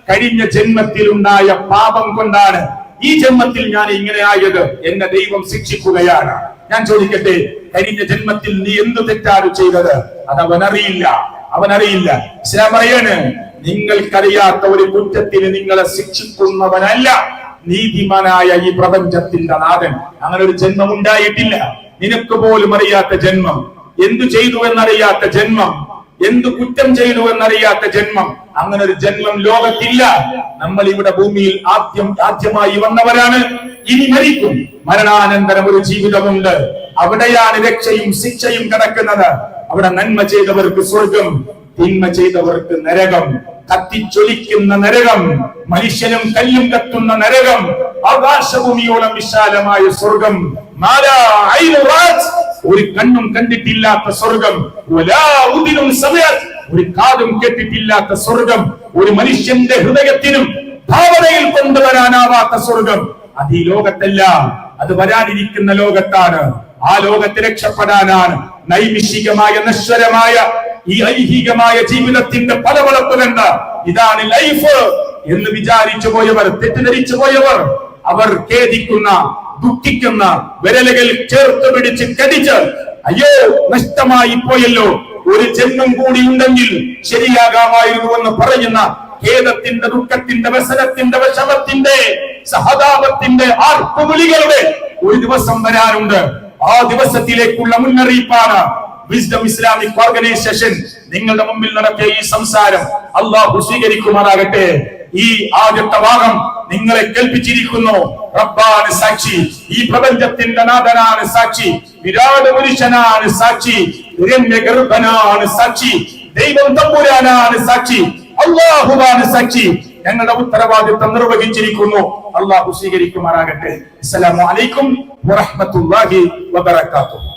കഴിഞ്ഞ ജന്മത്തിൽ ഉണ്ടായ പാപം കൊണ്ടാണ് ഈ ജന്മത്തിൽ ഞാൻ ഇങ്ങനെ ആയത്, എന്നെ ദൈവം ശിക്ഷിക്കുകയാണ്. ഞാൻ ചോദിക്കട്ടെ, കഴിഞ്ഞ ജന്മത്തിൽ നീ എന്ത് തെറ്റാണ് ചെയ്തത്? അത് അവനറിയില്ല, അവനറിയില്ല. ഇസ്ലാം പറയാണ്, നിങ്ങൾക്കറിയാത്ത ഒരു കുറ്റത്തിന് നിങ്ങളെ ശിക്ഷിക്കുന്നവനല്ല നീതിമാനായ ഈ പ്രപഞ്ചത്തിന്റെ നാഥൻ. അങ്ങനെ ഒരു ജന്മം ഉണ്ടായിട്ടില്ല. നിനക്ക് പോലും അറിയാത്ത ജന്മം, എന്തു ചെയ്തു എന്നറിയാത്ത ജന്മം, എന്തു കുറ്റം ചെയ്തു എന്നറിയാത്ത ജന്മം, അങ്ങനെ ഒരു ജന്മം ലോകത്തില്ല. നമ്മൾ ഇവിടെ ഭൂമിയിൽ ആദ്യമായി വന്നവരാണ്, ഇനി മരിക്കും. മരണാനന്തരം ഒരു ജീവിതമുണ്ട്. അവിടെയാണ് രക്ഷയും ശിക്ഷയും കിടക്കുന്നത്. അവിടെ നന്മ ചെയ്തവർക്ക് സ്വർഗം, തിന്മ ചെയ്തവർക്ക് നരകം. കത്തിച്ചൊലിക്കുന്ന നരകം, മനുഷ്യനും കല്ലും കത്തുന്ന നരകം, ആകാശഭൂമിയോളം വിശാലമായ സ്വർഗം, ഒരു കണ്ണും കണ്ടിട്ടില്ലാത്ത സ്വർഗം, ഒരു കാതും കേട്ടിട്ടില്ലാത്ത സ്വർഗം, ഒരു മനുഷ്യന്റെ ഹൃദയത്തിനും ഭാവനയിൽ കൊണ്ടുവരാനാവാത്ത സ്വർഗം. അത് ഈ ലോകത്തല്ല, അത് വരാനിരിക്കുന്ന ലോകത്താണ്. ആ ലോകത്തെ രക്ഷപ്പെടാനാണ് നൈമിഷികമായ നശ്വരമായ ഈ ഐഹികമായ ജീവിതത്തിന്റെ പലവളപ്പ് കണ്ട ഇതാണ് ലൈഫ് എന്ന് വിചാരിച്ചു പോയവർ, തെറ്റിദ്ധരിച്ചു പോയവർ, അവർ ഖേദിക്കുന്ന, ദുഃഖിക്കുന്ന, വിരലുകൾ ചേർത്ത് പിടിച്ച് കടിച്ച് അയ്യോ നഷ്ടമായി പോയല്ലോ, ഒരു ജന്മം കൂടി ഉണ്ടെങ്കിൽ ശരിയാകാമായിരുന്നു എന്ന് പറയുന്ന ഖേദത്തിന്റെ, ദുഃഖത്തിന്റെ, വ്യസനത്തിന്റെ, വിഷമത്തിന്റെ, സഹതാപത്തിന്റെ ആർപ്പുവിളികളുടെ ഒരു ദിവസം വരാനുണ്ട്. ആ ദിവസത്തിലേക്കുള്ള മുന്നറിയിപ്പാണ് വിസ്ഡം ഇസ്ലാമിക് ഓർഗനൈസേഷൻ നിങ്ങളുടെ മുമ്പിൽ നടത്തിയ ഈ സംസാരം. അള്ളാഹു സ്വീകരിക്കുമാറാകട്ടെ. ഈ ആദ്യത്തെ ഭാഗം നിങ്ങളെ കേൾപ്പിച്ചിരിക്കുന്നു. റബ്ബാണ് സാക്ഷി, ഈ പ്രപഞ്ചത്തിന്റെ നാഥനാണ് സാക്ഷി, വിരാട് പുരുഷനാണ് സാക്ഷി, രമ്യഗർഭനാണ് സാക്ഷി, ദൈവം തമ്പുരാനാണ് സാക്ഷി, അല്ലാഹുവാണ് സാക്ഷി. ഞങ്ങളുടെ ഉത്തരവാദിത്വം നിർവഹിച്ചിരിക്കുന്നു. അല്ലാഹു സ്വീകരിക്കുമാറാകട്ടെ. അസ്സലാമു അലൈക്കും വറഹ്മത്തുള്ളാഹി വബറകാതുഹു.